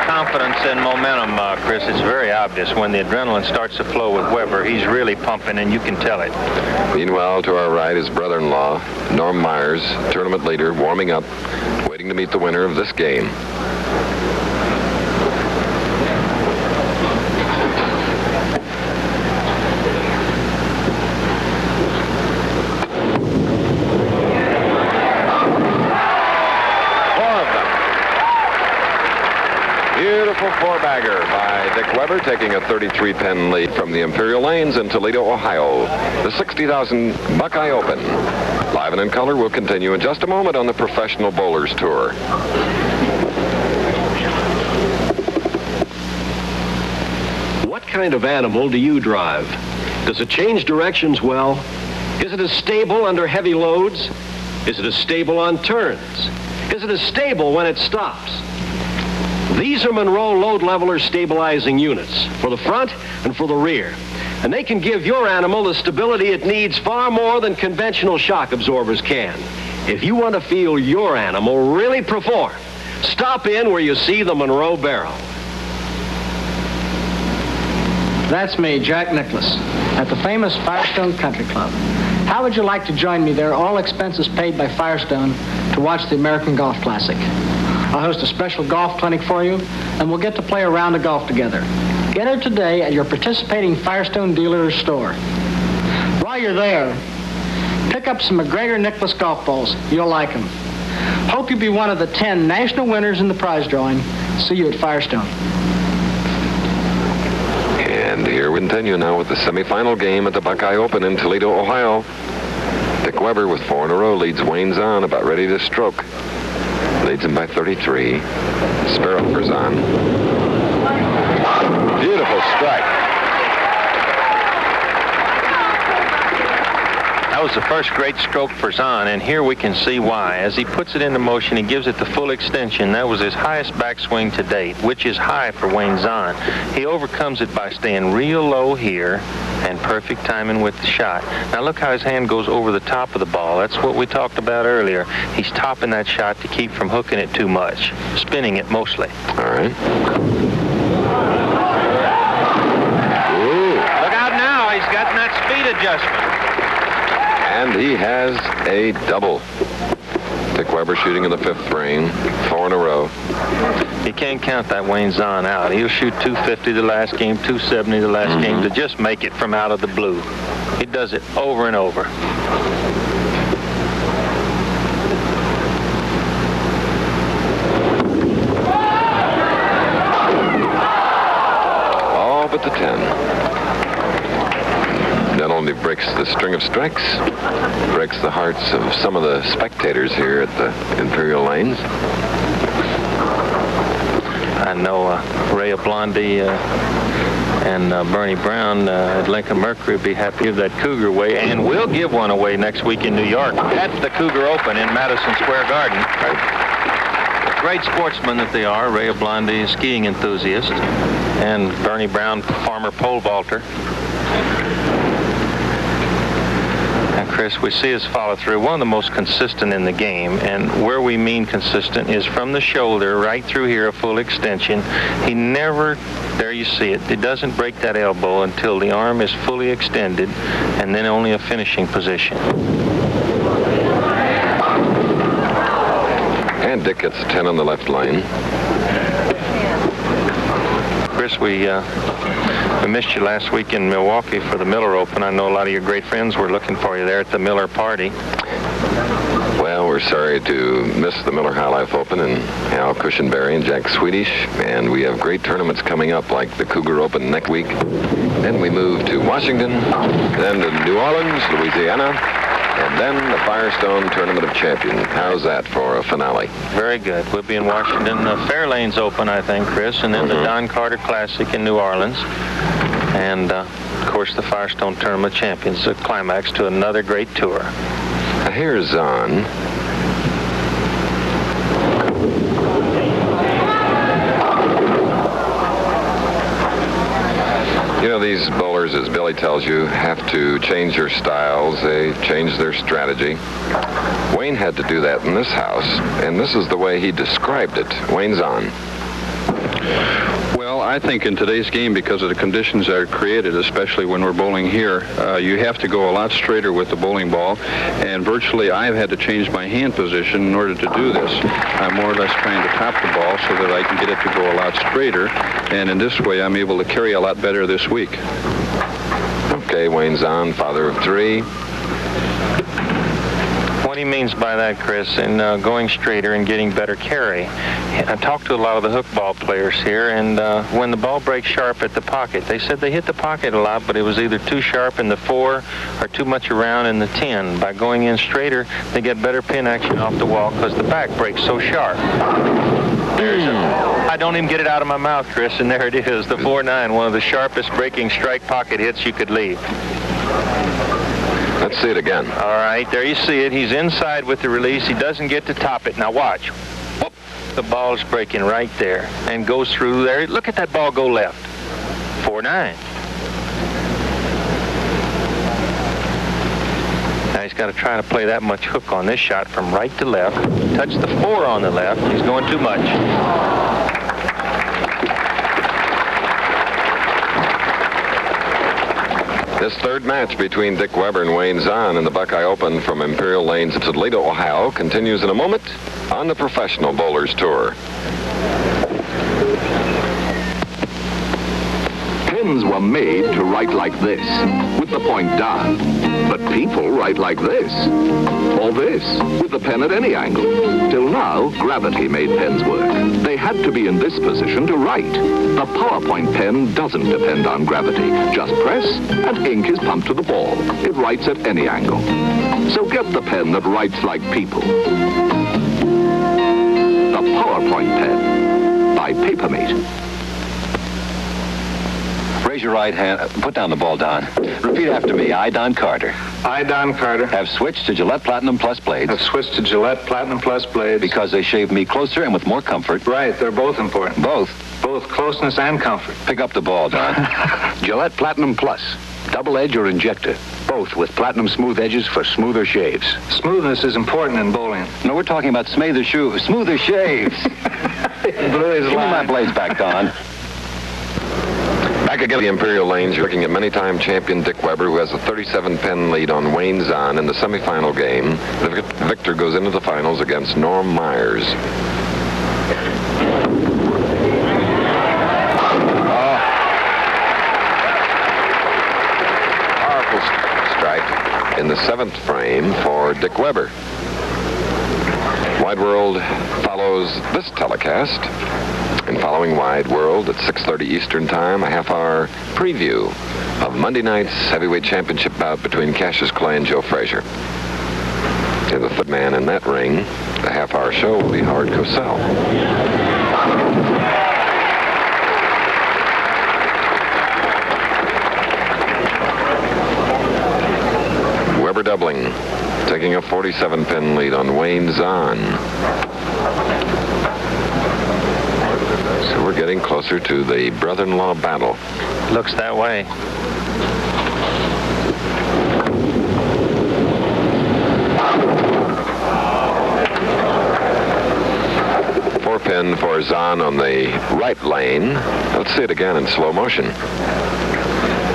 Confidence and momentum, Chris. It's very obvious when the adrenaline starts to flow with Weber. He's really pumping, and you can tell it. Meanwhile, to our right, his brother-in-law, Norm Myers, tournament leader, warming up, waiting to meet the winner of this game. Four-bagger by Dick Weber, taking a 33-pin lead from the Imperial Lanes in Toledo, Ohio. The 60,000 Buckeye Open. Live and in color will continue in just a moment on the Professional Bowlers Tour. What kind of animal do you drive? Does it change directions well? Is it as stable under heavy loads? Is it as stable on turns? Is it as stable when it stops? These are Monroe Load Leveler stabilizing units for the front and for the rear. And they can give your animal the stability it needs far more than conventional shock absorbers can. If you want to feel your animal really perform, stop in where you see the Monroe barrel. That's me, Jack Nicklaus, at the famous Firestone Country Club. How would you like to join me there, all expenses paid by Firestone, to watch the American Golf Classic? I'll host a special golf clinic for you, and we'll get to play a round of golf together. Enter today at your participating Firestone dealer or store. While you're there, pick up some McGregor Nicklaus golf balls. You'll like them. Hope you'll be one of the 10 national winners in the prize drawing. See you at Firestone. And here we continue now with the semifinal game at the Buckeye Open in Toledo, Ohio. Dick Weber with 4 in a row leads Wayne Zahn, about ready to stroke. Leads him by 33. Sparrow for Zahn. Beautiful strike. That was the first great stroke for Zahn, and here we can see why. As he puts it into motion, he gives it the full extension. That was his highest backswing to date, which is high for Wayne Zahn. He overcomes it by staying real low here and perfect timing with the shot. Now look how his hand goes over the top of the ball. That's what we talked about earlier. He's topping that shot to keep from hooking it too much, spinning it mostly. All right. Ooh. Look out now. He's got that speed adjustment. And he has a double. Dick Weber shooting in the 5th frame, 4 in a row. You can't count that Wayne Zahn out. He'll shoot 250 the last game, 270 the last game to just make it from out of the blue. He does it over and over. All but the 10. Not only breaks the string of strikes, breaks the hearts of some of the spectators here at the Imperial Lanes. I know Ray Blondie and Bernie Brown at Lincoln Mercury would be happy with that Cougar away, and we'll give one away next week in New York at the Cougar Open in Madison Square Garden. Great sportsmen that they are. Ray Blondie, skiing enthusiast, and Bernie Brown, former pole vaulter. And Chris, we see his follow-through, one of the most consistent in the game, and where we mean consistent is from the shoulder right through here, a full extension. He never, there you see it, he doesn't break that elbow until the arm is fully extended, and then only a finishing position. And Dick gets a 10 on the left lane. Chris, we missed you last week in Milwaukee for the Miller Open. I know a lot of your great friends were looking for you there at the Miller party. Well, we're sorry to miss the Miller High Life Open and Al Cushenberry and Jack Swedish. And we have great tournaments coming up like the Cougar Open next week. Then we move to Washington, then to New Orleans, Louisiana, and then the Firestone Tournament of Champions. How's that for a finale? Very good. We'll be in Washington, the Fairlanes Open, I think, Chris, and then the Don Carter Classic in New Orleans. And, of course, the Firestone Tournament of Champions, a climax to another great tour. Now here's Zahn. You know, these bowlers, as Billy tells you, have to change their styles. They change their strategy. Wayne had to do that in this house, and this is the way he described it. Wayne Zahn. Well, I think in today's game, because of the conditions that are created, especially when we're bowling here, you have to go a lot straighter with the bowling ball, and virtually I've had to change my hand position in order to do this. I'm more or less trying to top the ball so that I can get it to go a lot straighter, and in this way I'm able to carry a lot better this week. Okay, Wayne Zahn, father of three. What he means by that, Chris, in going straighter and getting better carry. I talked to a lot of the hook ball players here, and when the ball breaks sharp at the pocket, they said they hit the pocket a lot, but it was either too sharp in the 4 or too much around in the 10. By going in straighter, they get better pin action off the wall because the back breaks so sharp. I don't even get it out of my mouth, Chris, and there it is, the 4-9, one of the sharpest breaking strike pocket hits you could leave. Let's see it again. All right, there you see it. He's inside with the release. He doesn't get to top it. Now watch. Whoop. The ball's breaking right there and goes through there. Look at that ball go left. 4-9. Now he's got to try to play that much hook on this shot from right to left. Touch the 4 on the left. He's going too much. This third match between Dick Weber and Wayne Zahn in the Buckeye Open from Imperial Lanes in Toledo, Ohio, continues in a moment on the Professional Bowlers Tour. Pens were made to write like this, with the point down. But people write like this, or this, with the pen at any angle. Till now, gravity made pens work. They had to be in this position to write. A PowerPoint pen doesn't depend on gravity. Just press, and ink is pumped to the ball. It writes at any angle. So get the pen that writes like people. The PowerPoint pen, by Papermate. Raise your right hand. Put down the ball, Don. Repeat after me. I, Don Carter. I, Don Carter, Have switched to Gillette Platinum Plus blades. have switched to Gillette Platinum Plus blades. Because they shave me closer and with more comfort. Right, they're both important. Both. Both closeness and comfort. Pick up the ball, Don. Gillette Platinum Plus, double edge or injector. Both with platinum smooth edges for smoother shaves. Smoothness is important in bowling. No, we're talking about smoother shaves. Blew his Give me my blades back, Don. Back again at the Imperial Lanes, you're looking at many-time champion Dick Weber, who has a 37-pen lead on Wayne Zahn in the semifinal game. The victor goes into the finals against Norm Myers. Powerful strike in the 7th frame for Dick Weber. Wide World follows this telecast And following Wide World at 6:30 Eastern Time, a half-hour preview of Monday night's heavyweight championship bout between Cassius Clay and Joe Frazier. And the third man in that ring, the half-hour show, will be Howard Cosell. Weber doubling, taking a 47-pin lead on Wayne Zahn. So we're getting closer to the brother-in-law battle. Looks that way. Four-pin for Zahn on the right lane. Let's see it again in slow motion.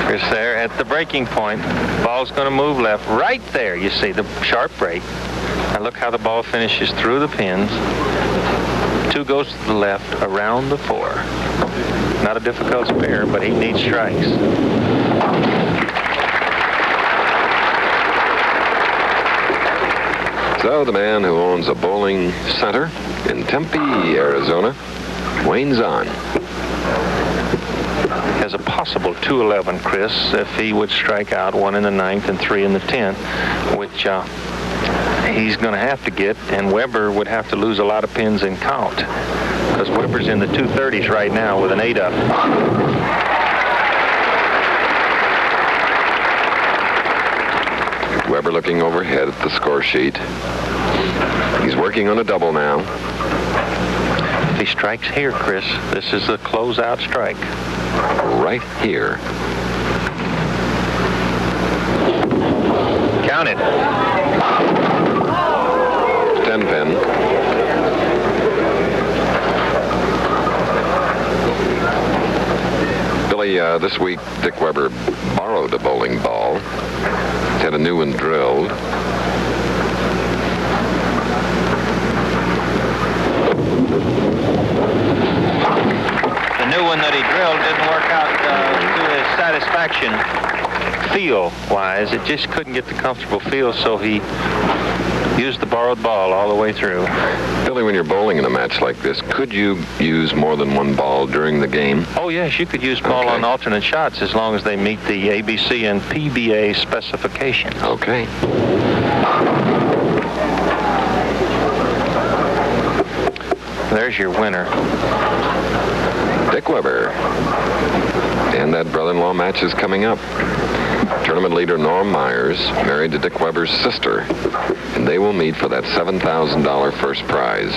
Chris there at the breaking point. Ball's going to move left. Right there, you see the sharp break. Now look how the ball finishes through the pins. 2 goes to the left, around the 4. Not a difficult spare, but he needs strikes. So the man who owns a bowling center in Tempe, Arizona, Wayne Zahn, has a possible 211, Chris, if he would strike out 1 in the 9th and 3 in the 10th, which he's going to have to get, and Weber would have to lose a lot of pins in count, because Weber's in the 230s right now with an 8 up. Weber looking overhead at the score sheet. He's working on a double now. If he strikes here, Chris, this is the closeout strike. Right here. Count it. 10-pin. Billy, this week Dick Weber borrowed a bowling ball. Had a new one drilled. The new one that he drilled didn't work out to his satisfaction feel-wise. It just couldn't get the comfortable feel, so he used the borrowed ball all the way through. Billy, when you're bowling in a match like this, could you use more than one ball during the game? Oh, yes, you could use ball on alternate shots as long as they meet the ABC and PBA specifications. Okay. There's your winner. Dick Weber. And that brother-in-law match is coming up. Tournament leader Norm Myers, married to Dick Weber's sister, and they will meet for that $7,000 first prize.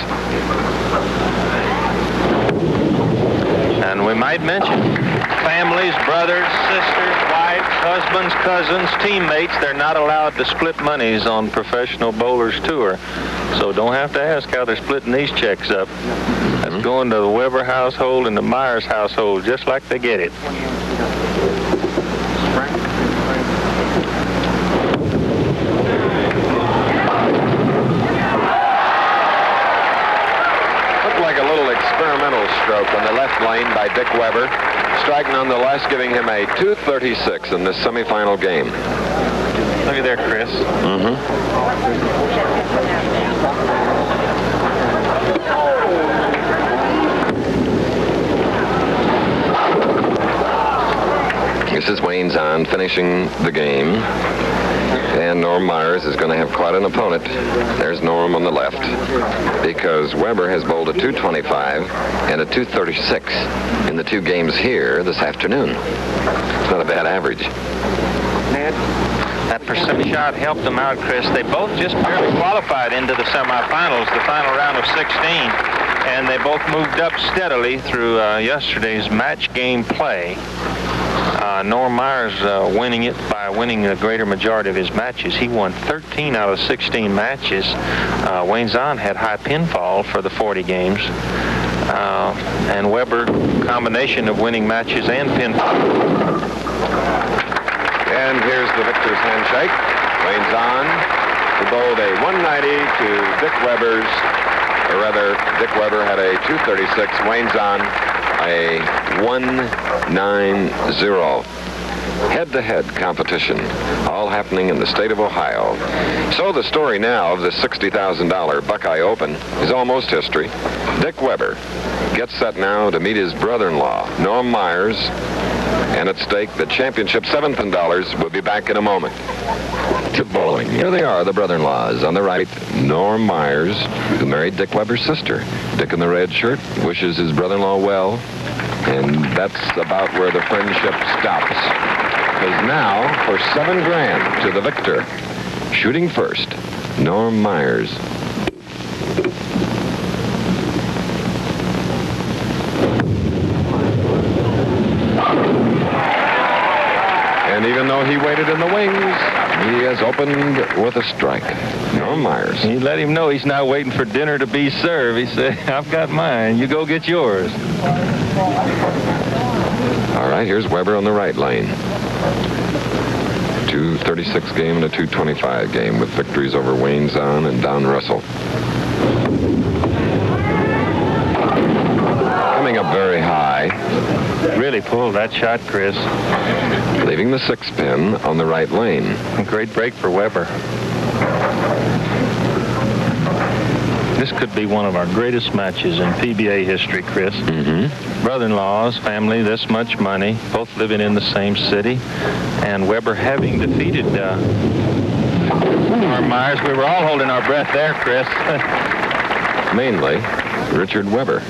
And we might mention families, brothers, sisters, wives, husbands, cousins, teammates, they're not allowed to split monies on Professional Bowlers Tour. So don't have to ask how they're splitting these checks up. That's going to the Weber household and the Myers household just like they get it. Experimental stroke on the left lane by Dick Weber. Strike nonetheless, giving him a 236 in this semifinal game. Look at there, Chris. This is Wayne Zahn finishing the game. And Norm Myers is going to have quite an opponent. There's Norm on the left, because Weber has bowled a 225 and a 236 in the 2 games here this afternoon. It's not a bad average. That percent shot helped them out, Chris. They both just barely qualified into the semifinals, the final round of 16, and they both moved up steadily through yesterday's match game play. Norm Myers winning it by winning the greater majority of his matches. He won 13 out of 16 matches. Wayne Zahn had high pinfall for the 40 games. And Weber, combination of winning matches and pinfall. And here's the victor's handshake. Wayne Zahn, who bowled a 190 to Dick Weber's, or rather, Dick Weber had a 236. Wayne Zahn a 190. head-to-head competition, all happening in the state of Ohio. So the story now of the $60,000 Buckeye Open is almost history. Dick Weber gets set now to meet his brother-in-law, Norm Myers, and at stake, the championship $7,000. We'll be back in a moment. To bowling. Here they are, the brother-in-laws. On the right, Norm Myers, who married Dick Weber's sister. Dick in the red shirt wishes his brother-in-law well, and that's about where the friendship stops. Because now, for $7,000 to the victor, shooting first, Norm Myers. And even though he waited in the wings, he has opened with a strike. Norm Myers. He let him know he's not waiting for dinner to be served. He said, I've got mine. You go get yours. All right, here's Weber on the right lane. 236 game and a 225 game with victories over Wayne Zahn and Don Russell. Coming up very high. Really pulled that shot, Chris. Leaving the 6-pin on the right lane. A great break for Weber. This could be one of our greatest matches in PBA history, Chris. Mm-hmm. Brother-in-laws, family, this much money, both living in the same city, and Weber having defeated Norm Myers. We were all holding our breath there, Chris. Mainly Richard Weber.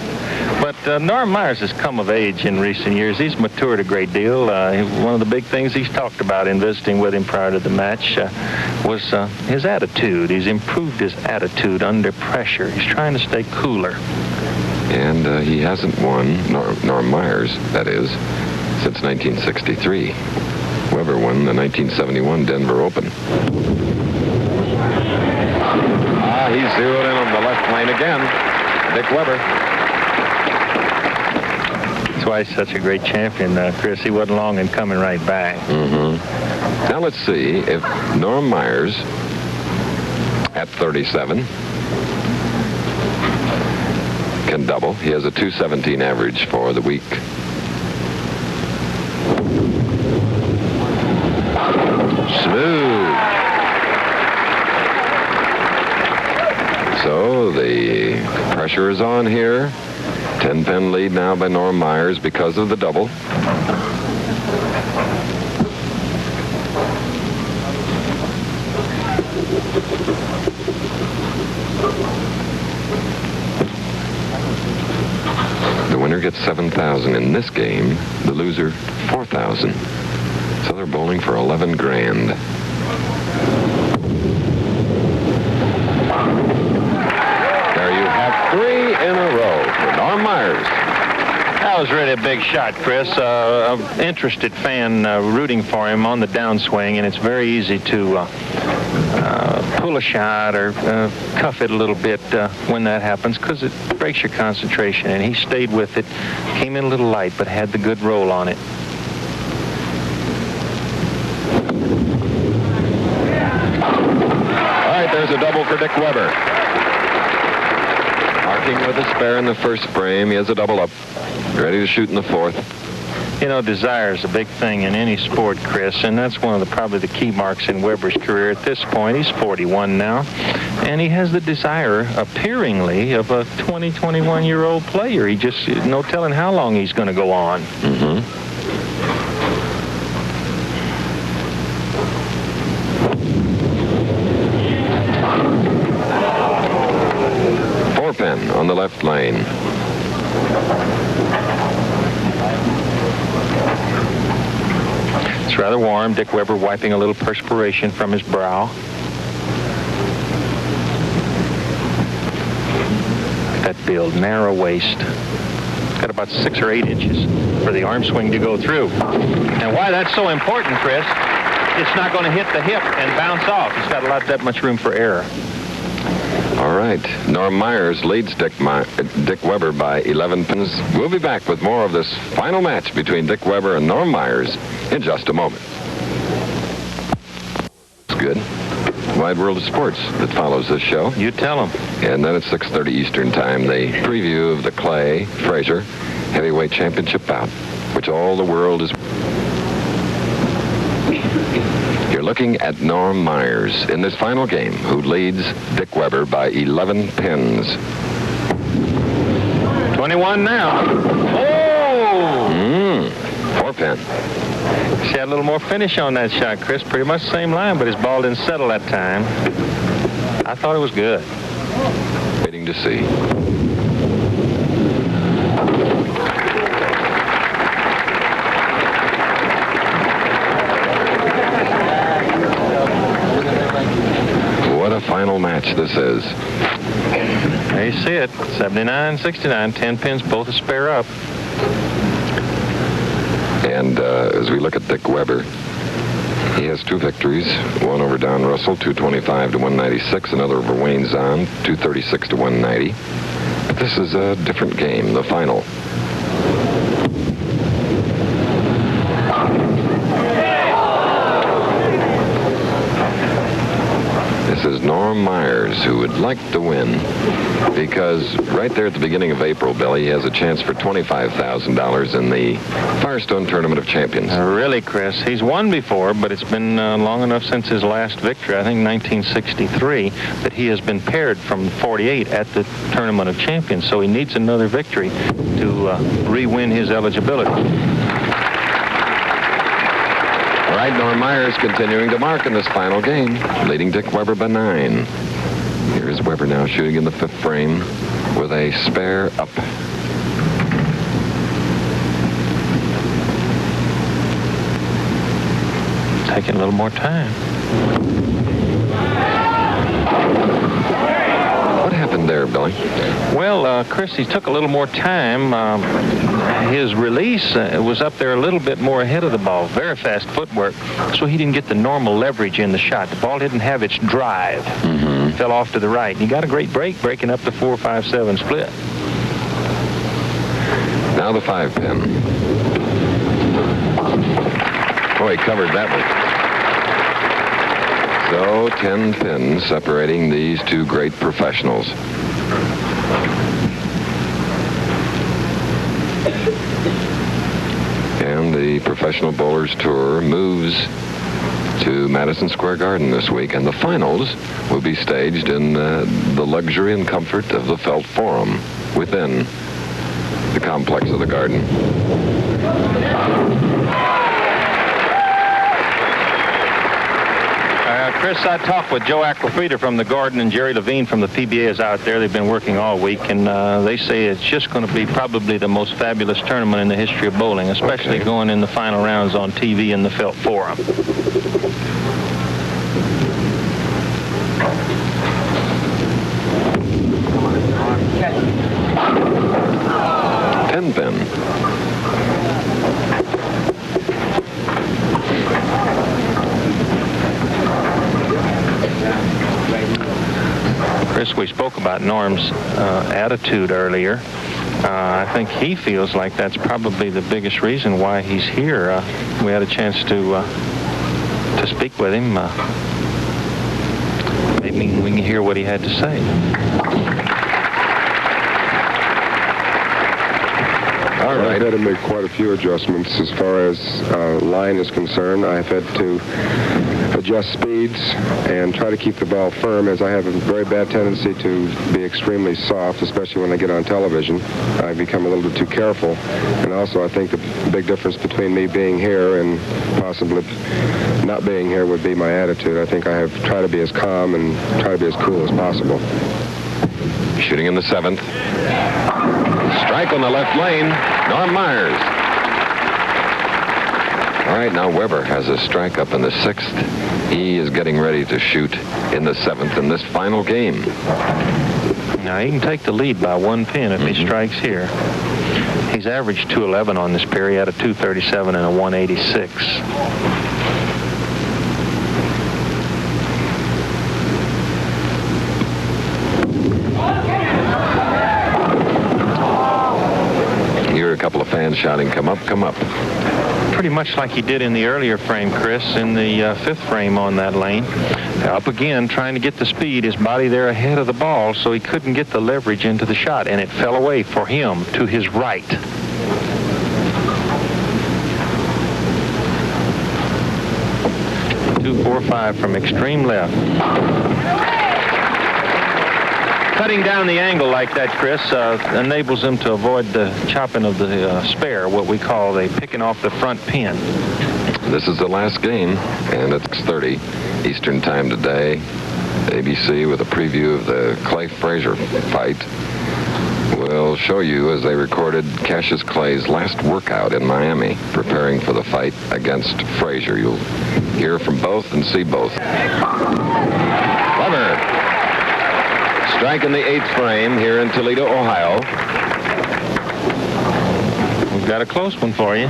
But Norm Myers has come of age in recent years. He's matured a great deal. One of the big things he's talked about in visiting with him prior to the match was his attitude. He's improved his attitude under pressure. He's trying to stay cooler. And he hasn't won, Norm Myers, that is, since 1963. Weber won the 1971 Denver Open. He's zeroed in on the left lane again. Dick Weber. That's why he's such a great champion, Chris. He wasn't long in coming right back. Mm-hmm. Now let's see if Norm Myers, at 37, can double. He has a 217 average for the week. Smooth. So the pressure is on here. 10-pin lead now by Norm Myers because of the double. The winner gets $7,000 in this game. The loser, $4,000. So they're bowling for $11,000. There you have 3 in a row for Norm Myers. That was really a big shot, Chris. An interested fan rooting for him on the downswing, and it's very easy to pull a shot or cuff it a little bit when that happens because it breaks your concentration, and he stayed with it. Came in a little light, but had the good roll on it. All right, there's a double for Dick Weber. Marking with a spare in the first frame. He has a double up. Ready to shoot in the fourth. You know, desire is a big thing in any sport, Chris, and that's one of probably the key marks in Weber's career at this point. He's 41 now, and he has the desire, appearingly, of a 20, 21-year-old player. He just, no telling how long he's going to go on. Mm-hmm. Four-pin on the left lane. It's rather warm. Dick Weber wiping a little perspiration from his brow. That build, narrow waist. Got about 6 or 8 inches for the arm swing to go through. And why that's so important, Chris, it's not going to hit the hip and bounce off. It's got that much room for error. All right. Norm Myers leads Dick Weber by 11 pins. We'll be back with more of this final match between Dick Weber and Norm Myers in just a moment. It's good. Wide World of Sports that follows this show. You tell them. And then at 6:30 Eastern Time, the preview of the Clay Frazier Heavyweight Championship bout, which all the world is... You're looking at Norm Myers in this final game, who leads Dick Weber by 11 pins. 21 now. Oh! 4 pin. She had a little more finish on that shot, Chris. Pretty much the same line, but his ball didn't settle that time. I thought it was good. Waiting to see. What a final match this is. There you see it. 79-69, 10 pins, both a spare up. And as we look at Dick Weber, he has 2 victories, one over Don Russell, 225 to 196, another over Wayne Zahn, 236 to 190. But this is a different game, the final. This is Norm Myers, who would like to win, because right there at the beginning of April, Billy, he has a chance for $25,000 in the Firestone Tournament of Champions. Really, Chris, he's won before, but it's been long enough since his last victory, I think 1963, that he has been paired from 48 at the Tournament of Champions, so he needs another victory to re-win his eligibility. All right, Norm Myers continuing to mark in this final game, leading Dick Weber by 9. Here's Weber now shooting in the 5th frame with a spare up. Taking a little more time. What happened there, Billy? Well, Chris, he took a little more time. His release was up there a little bit more ahead of the ball. Very fast footwork, so he didn't get the normal leverage in the shot. The ball didn't have its drive. Fell off to the right. And he got a great break, breaking up the 4-5-7 split. Now the 5 pin. Boy, he covered that one. So 10 pins separating these 2 great professionals. And the Professional Bowlers Tour moves to Madison Square Garden this week, and the finals will be staged in the luxury and comfort of the Felt Forum within the complex of the Garden. Chris, I talked with Joe Aquafrida from the Garden and Jerry Levine from the PBA is out there. They've been working all week, and they say it's just going to be probably the most fabulous tournament in the history of bowling, especially going in the final rounds on TV in the Felt Forum. Ten pin. Chris, we spoke about Norm's attitude earlier. I think he feels like that's probably the biggest reason why he's here. We had a chance to speak with him. Maybe we can hear what he had to say. All right. I've had to make quite a few adjustments as far as line is concerned. I've had to adjust speeds and try to keep the ball firm, as I have a very bad tendency to be extremely soft, especially when I get on television. I become a little bit too careful. And also, I think the big difference between me being here and possibly not being here would be my attitude. I think I have tried to be as calm and try to be as cool as possible. Shooting in the 7th. Strike on the left lane. Norm Myers. All right, now Weber has a strike up in the 6th. He is getting ready to shoot in the 7th in this final game. Now, he can take the lead by 1 pin if he strikes here. He's averaged 211 on this pair. He had a 237 and a 186. Here, a couple of fans shouting, "Come up, come up." Pretty much like he did in the earlier frame, Chris, in the 5th frame on that lane. Up again, trying to get the speed, his body there ahead of the ball, so he couldn't get the leverage into the shot, and it fell away for him to his right. 4-5 from extreme left. Cutting down the angle like that, Chris, enables them to avoid the chopping of the spare, what we call the picking off the front pin. This is the last game, and it's 6:30 Eastern Time today. ABC with a preview of the Clay Frazier fight will show you as they recorded Cassius Clay's last workout in Miami, preparing for the fight against Frazier. You'll hear from both and see both. Weber. Strike in the 8th frame here in Toledo, Ohio. We've got a close one for you.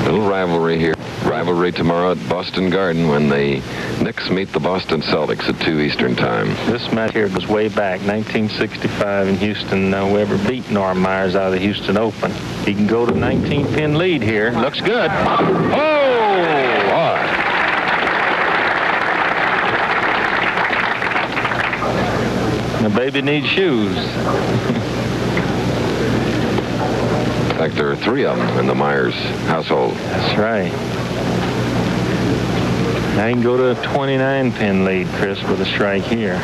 Little rivalry here. Rivalry tomorrow at Boston Garden when the Knicks meet the Boston Celtics at 2 Eastern Time. This match here goes way back, 1965 in Houston. Weber beat Norm Myers out of the Houston Open. He can go to 19-pin lead here. Looks good. Oh! Boy. The baby needs shoes. In fact, there are 3 of them in the Myers household. That's right. Now you can go to a 29-pin lead, Chris, with a strike here.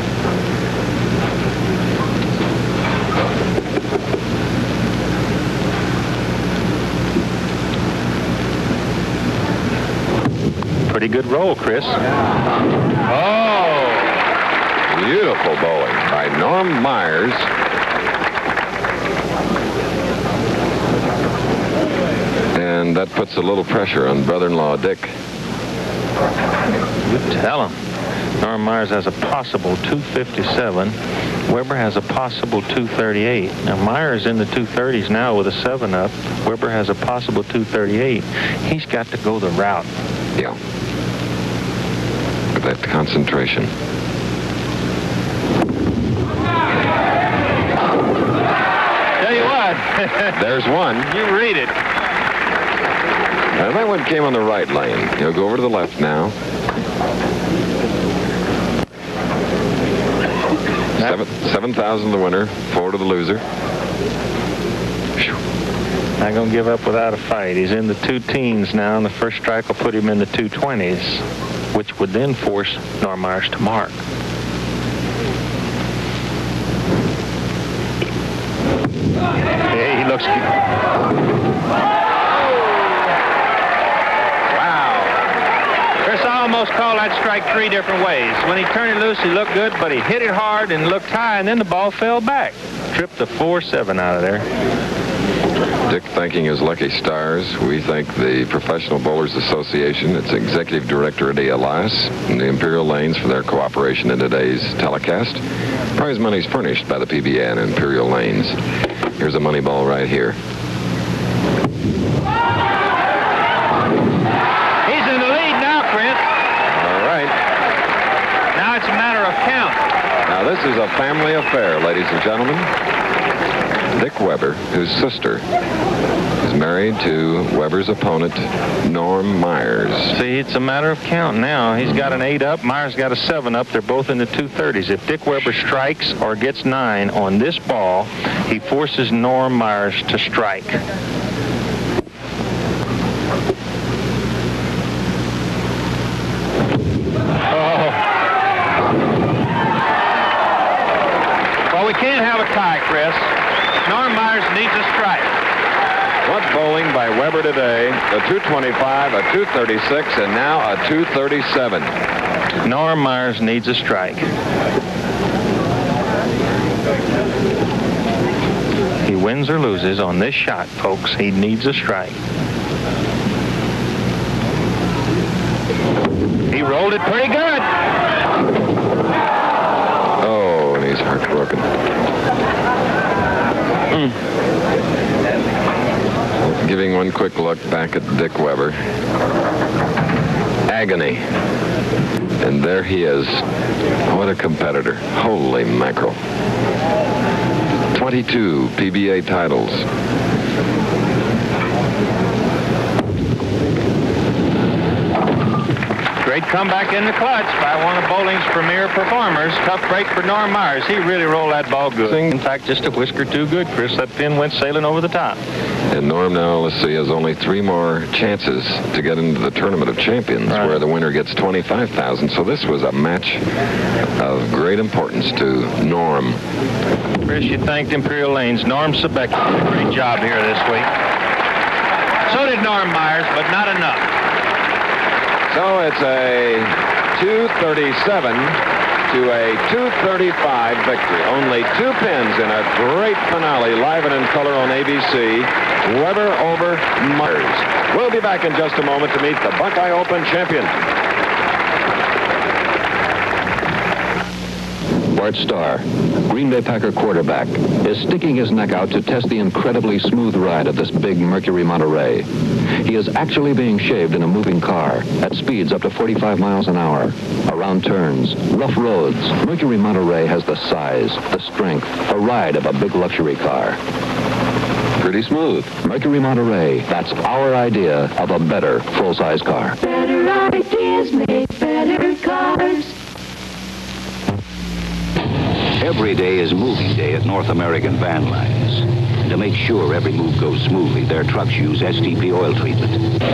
Pretty good roll, Chris. Oh! Beautiful bowling by Norm Myers. And that puts a little pressure on brother-in-law Dick. You tell him. Norm Myers has a possible 257. Weber has a possible 238. Now, Myers in the 230s now with a 7-up. Weber has a possible 238. He's got to go the route. Yeah. With that concentration. Tell you what. There's one. You read it. Now, that one came on the right lane. He'll go over to the left now. 7,000 the winner, 4 to the loser. Not going to give up without a fight. He's in the 2 teens now, and the first strike will put him in the 220s, which would then force Norm Myers to mark. Yeah, he looks good. Chris, I almost call that strike 3 different ways. When he turned it loose, he looked good, but he hit it hard and looked high, and then the ball fell back. Tripped the 4-7 out of there. Dick thanking his lucky stars. We thank the Professional Bowlers Association, its executive director, Eddie Elias, and the Imperial Lanes for their cooperation in today's telecast. Prize money is furnished by the PBA and Imperial Lanes. Here's a money ball right here. He's in the lead now, Chris. All right. Now it's a matter of count. Now this is a family affair, ladies and gentlemen. Dick Weber, whose sister is married to Weber's opponent, Norm Myers. See, it's a matter of count now. He's got an 8-up. Myers got a 7-up. They're both in the 230s. If Dick Weber strikes or gets 9 on this ball, he forces Norm Myers to strike. Well, we can't have a tie, Chris. Norm Myers needs a strike. What bowling by Weber today? A 225, a 236, and now a 237. Norm Myers needs a strike. He wins or loses on this shot, folks. He needs a strike. He rolled it pretty good. Oh, and he's heartbroken. Giving one quick look back at Dick Weber. Agony. And there he is. What a competitor. Holy mackerel. 22 PBA titles. Great comeback in the clutch by one of bowling's premier performers. Tough break for Norm Myers. He really rolled that ball good. In fact, just a whisker too good, Chris. That pin went sailing over the top. And Norm now, let's see, has only 3 more chances to get into the Tournament of Champions, where the winner gets $25,000. So this was a match of great importance to Norm. Chris, you thanked Imperial Lanes. Norm Sebecki did a great job here this week. So did Norm Myers, but not enough. So it's a 237 to a 235 victory. Only 2 pins in a great finale, live and in color on ABC. Weber over Myers. We'll be back in just a moment to meet the Buckeye Open champion. Bart Starr, Green Bay Packer quarterback, is sticking his neck out to test the incredibly smooth ride of this big Mercury Monterey. He is actually being shaved in a moving car at speeds up to 45 miles an hour, around turns, rough roads. Mercury Monterey has the size, the strength, the ride of a big luxury car. Pretty smooth. Mercury Monterey, that's our idea of a better full-size car. Better ideas make better cars. Every day is moving day at North American Van Lines. And to make sure every move goes smoothly, their trucks use STP oil treatment.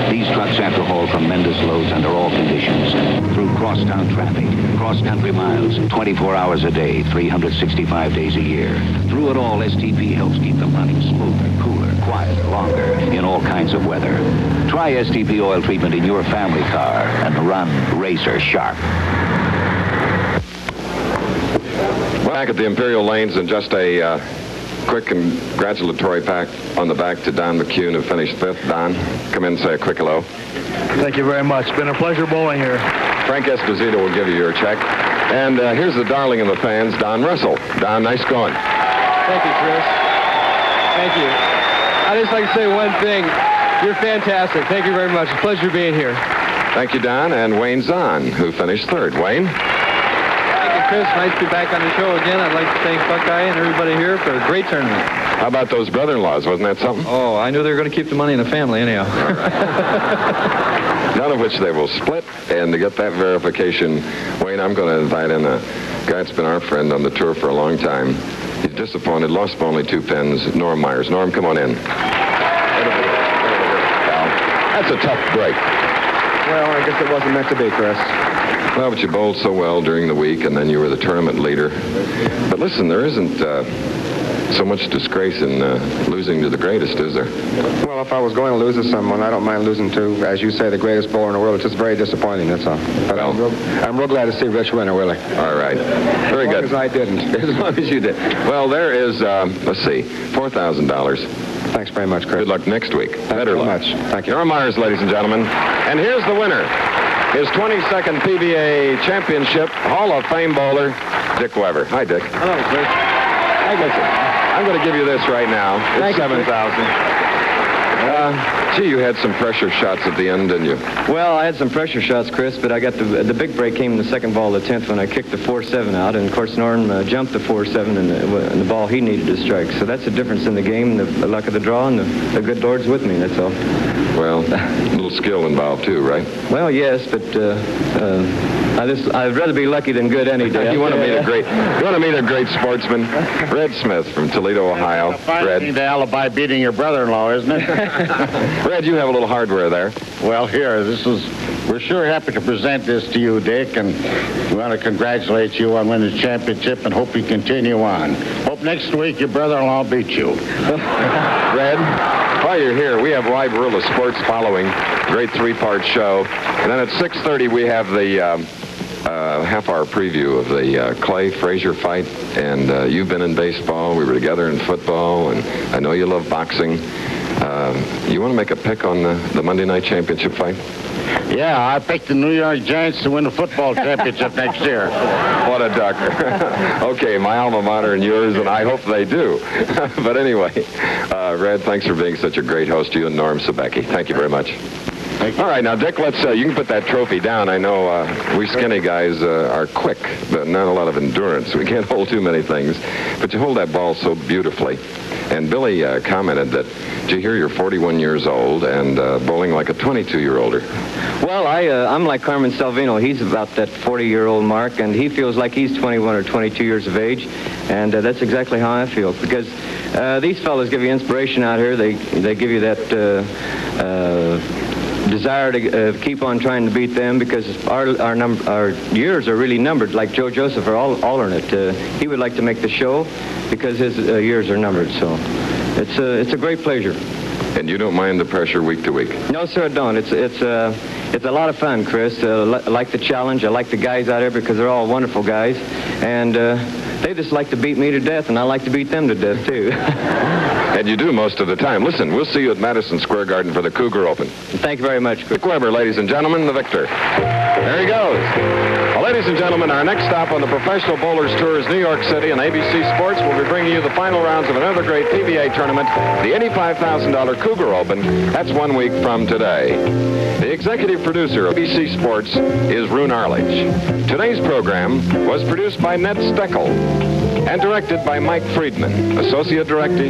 These trucks have to haul tremendous loads under all conditions, through crosstown traffic, cross-country miles, 24 hours a day, 365 days a year. Through it all, STP helps keep them running smoother, cooler, quieter, longer, in all kinds of weather. Try STP oil treatment in your family car and run racer sharp. Back at the Imperial Lanes, and just a quick congratulatory pat on the back to Don McCune, who finished 5th. Don, come in and say a quick hello. Thank you very much. Been a pleasure bowling here. Frank Esposito will give you your check. And here's the darling of the fans, Don Russell. Don, nice going. Thank you, Chris. Thank you. I'd just like to say one thing. You're fantastic. Thank you very much. It's a pleasure being here. Thank you, Don. And Wayne Zahn, who finished 3rd. Wayne? Chris, nice to be back on the show again. I'd like to thank Buckeye and everybody here for a great tournament. How about those brother-in-laws? Wasn't that something? Oh, I knew they were going to keep the money in the family anyhow. All right. None of which they will split. And to get that verification, Wayne, I'm going to invite in a guy that's been our friend on the tour for a long time. He's disappointed, lost by only 2 pins, Norm Myers. Norm, come on in. That's a tough break. Well, I guess it wasn't meant to be, Chris. Well, but you bowled so well during the week, and then you were the tournament leader. But listen, there isn't so much disgrace in losing to the greatest, is there? Well, if I was going to lose to someone, I don't mind losing to, as you say, the greatest bowler in the world. It's just very disappointing, that's all. But well, I'm real glad to see Rich win, really. All right. Very good. As long as I didn't. As long as you did. Well, there is, let's see, $4,000. Thanks very much, Chris. Good luck next week. Better luck. Much. Thank you. Norm Myers, ladies and gentlemen. And here's the winner. His 22nd PBA championship Hall of Fame bowler, Dick Weber. Hi, Dick. Hello, Chris. Listen, I'm going to give you this right now. It's $7,000. Gee, you had some pressure shots at the end, didn't you? Well, I had some pressure shots, Chris, but I got the big break came in the second ball of the 10th when I kicked the 4-7 out, and of course Norm jumped the 4-7 and the ball he needed to strike. So that's the difference in the game, the luck of the draw, and the good Lord's with me. That's all. Well, a little skill involved too, right? Well, yes, but I'd rather be lucky than good any day. You want to meet a great sportsman, Red Smith from Toledo, Ohio. Red, the alibi beating your brother-in-law, isn't it? Red, you have a little hardware there. Well, here, we're sure happy to present this to you, Dick, and we want to congratulate you on winning the championship and hope you continue on. Hope next week your brother-in-law beats you. Red, while you're here, we have Wide World of Sports following. Great 3-part show. And then at 6:30, we have the half-hour preview of the Clay Frazier fight. And you've been in baseball. We were together in football. And I know you love boxing. You want to make a pick on the Monday night championship fight? Yeah, I picked the New York Giants to win the football championship next year. What a duck. Okay, my alma mater and yours, and I hope they do. But anyway, Red, thanks for being such a great host. You and Norm Sebecki. Thank you very much. All right, now, Dick, let's, you can put that trophy down. I know we skinny guys are quick, but not a lot of endurance. We can't hold too many things. But you hold that ball so beautifully. And Billy commented that, did you hear you're 41 years old and bowling like a 22-year-older? Well, I'm like Carmen Salvino. He's about that 40-year-old mark, and he feels like he's 21 or 22 years of age, and that's exactly how I feel, because these fellas give you inspiration out here. They give you that desire to keep on trying to beat them, because our years are really numbered, like Joe Joseph or Alternate. He would like to make the show because his years are numbered, so it's a great pleasure. And you don't mind the pressure week to week? No, sir, I don't. It's a lot of fun, Chris. I like the challenge. I like the guys out there because they're all wonderful guys, and they just like to beat me to death, and I like to beat them to death too. And you do most of the time. Listen, we'll see you at Madison Square Garden for the Cougar Open. Thank you very much, Chris. Dick Weber, ladies and gentlemen, the victor. There he goes. Well, ladies and gentlemen, our next stop on the Professional Bowlers Tour is New York City, and ABC Sports will be bringing you the final rounds of another great PBA tournament, the $85,000 Cougar Open. That's 1 week from today. The executive producer of ABC Sports is Rune Arledge. Today's program was produced by Ned Steckel and directed by Mike Friedman, associate director.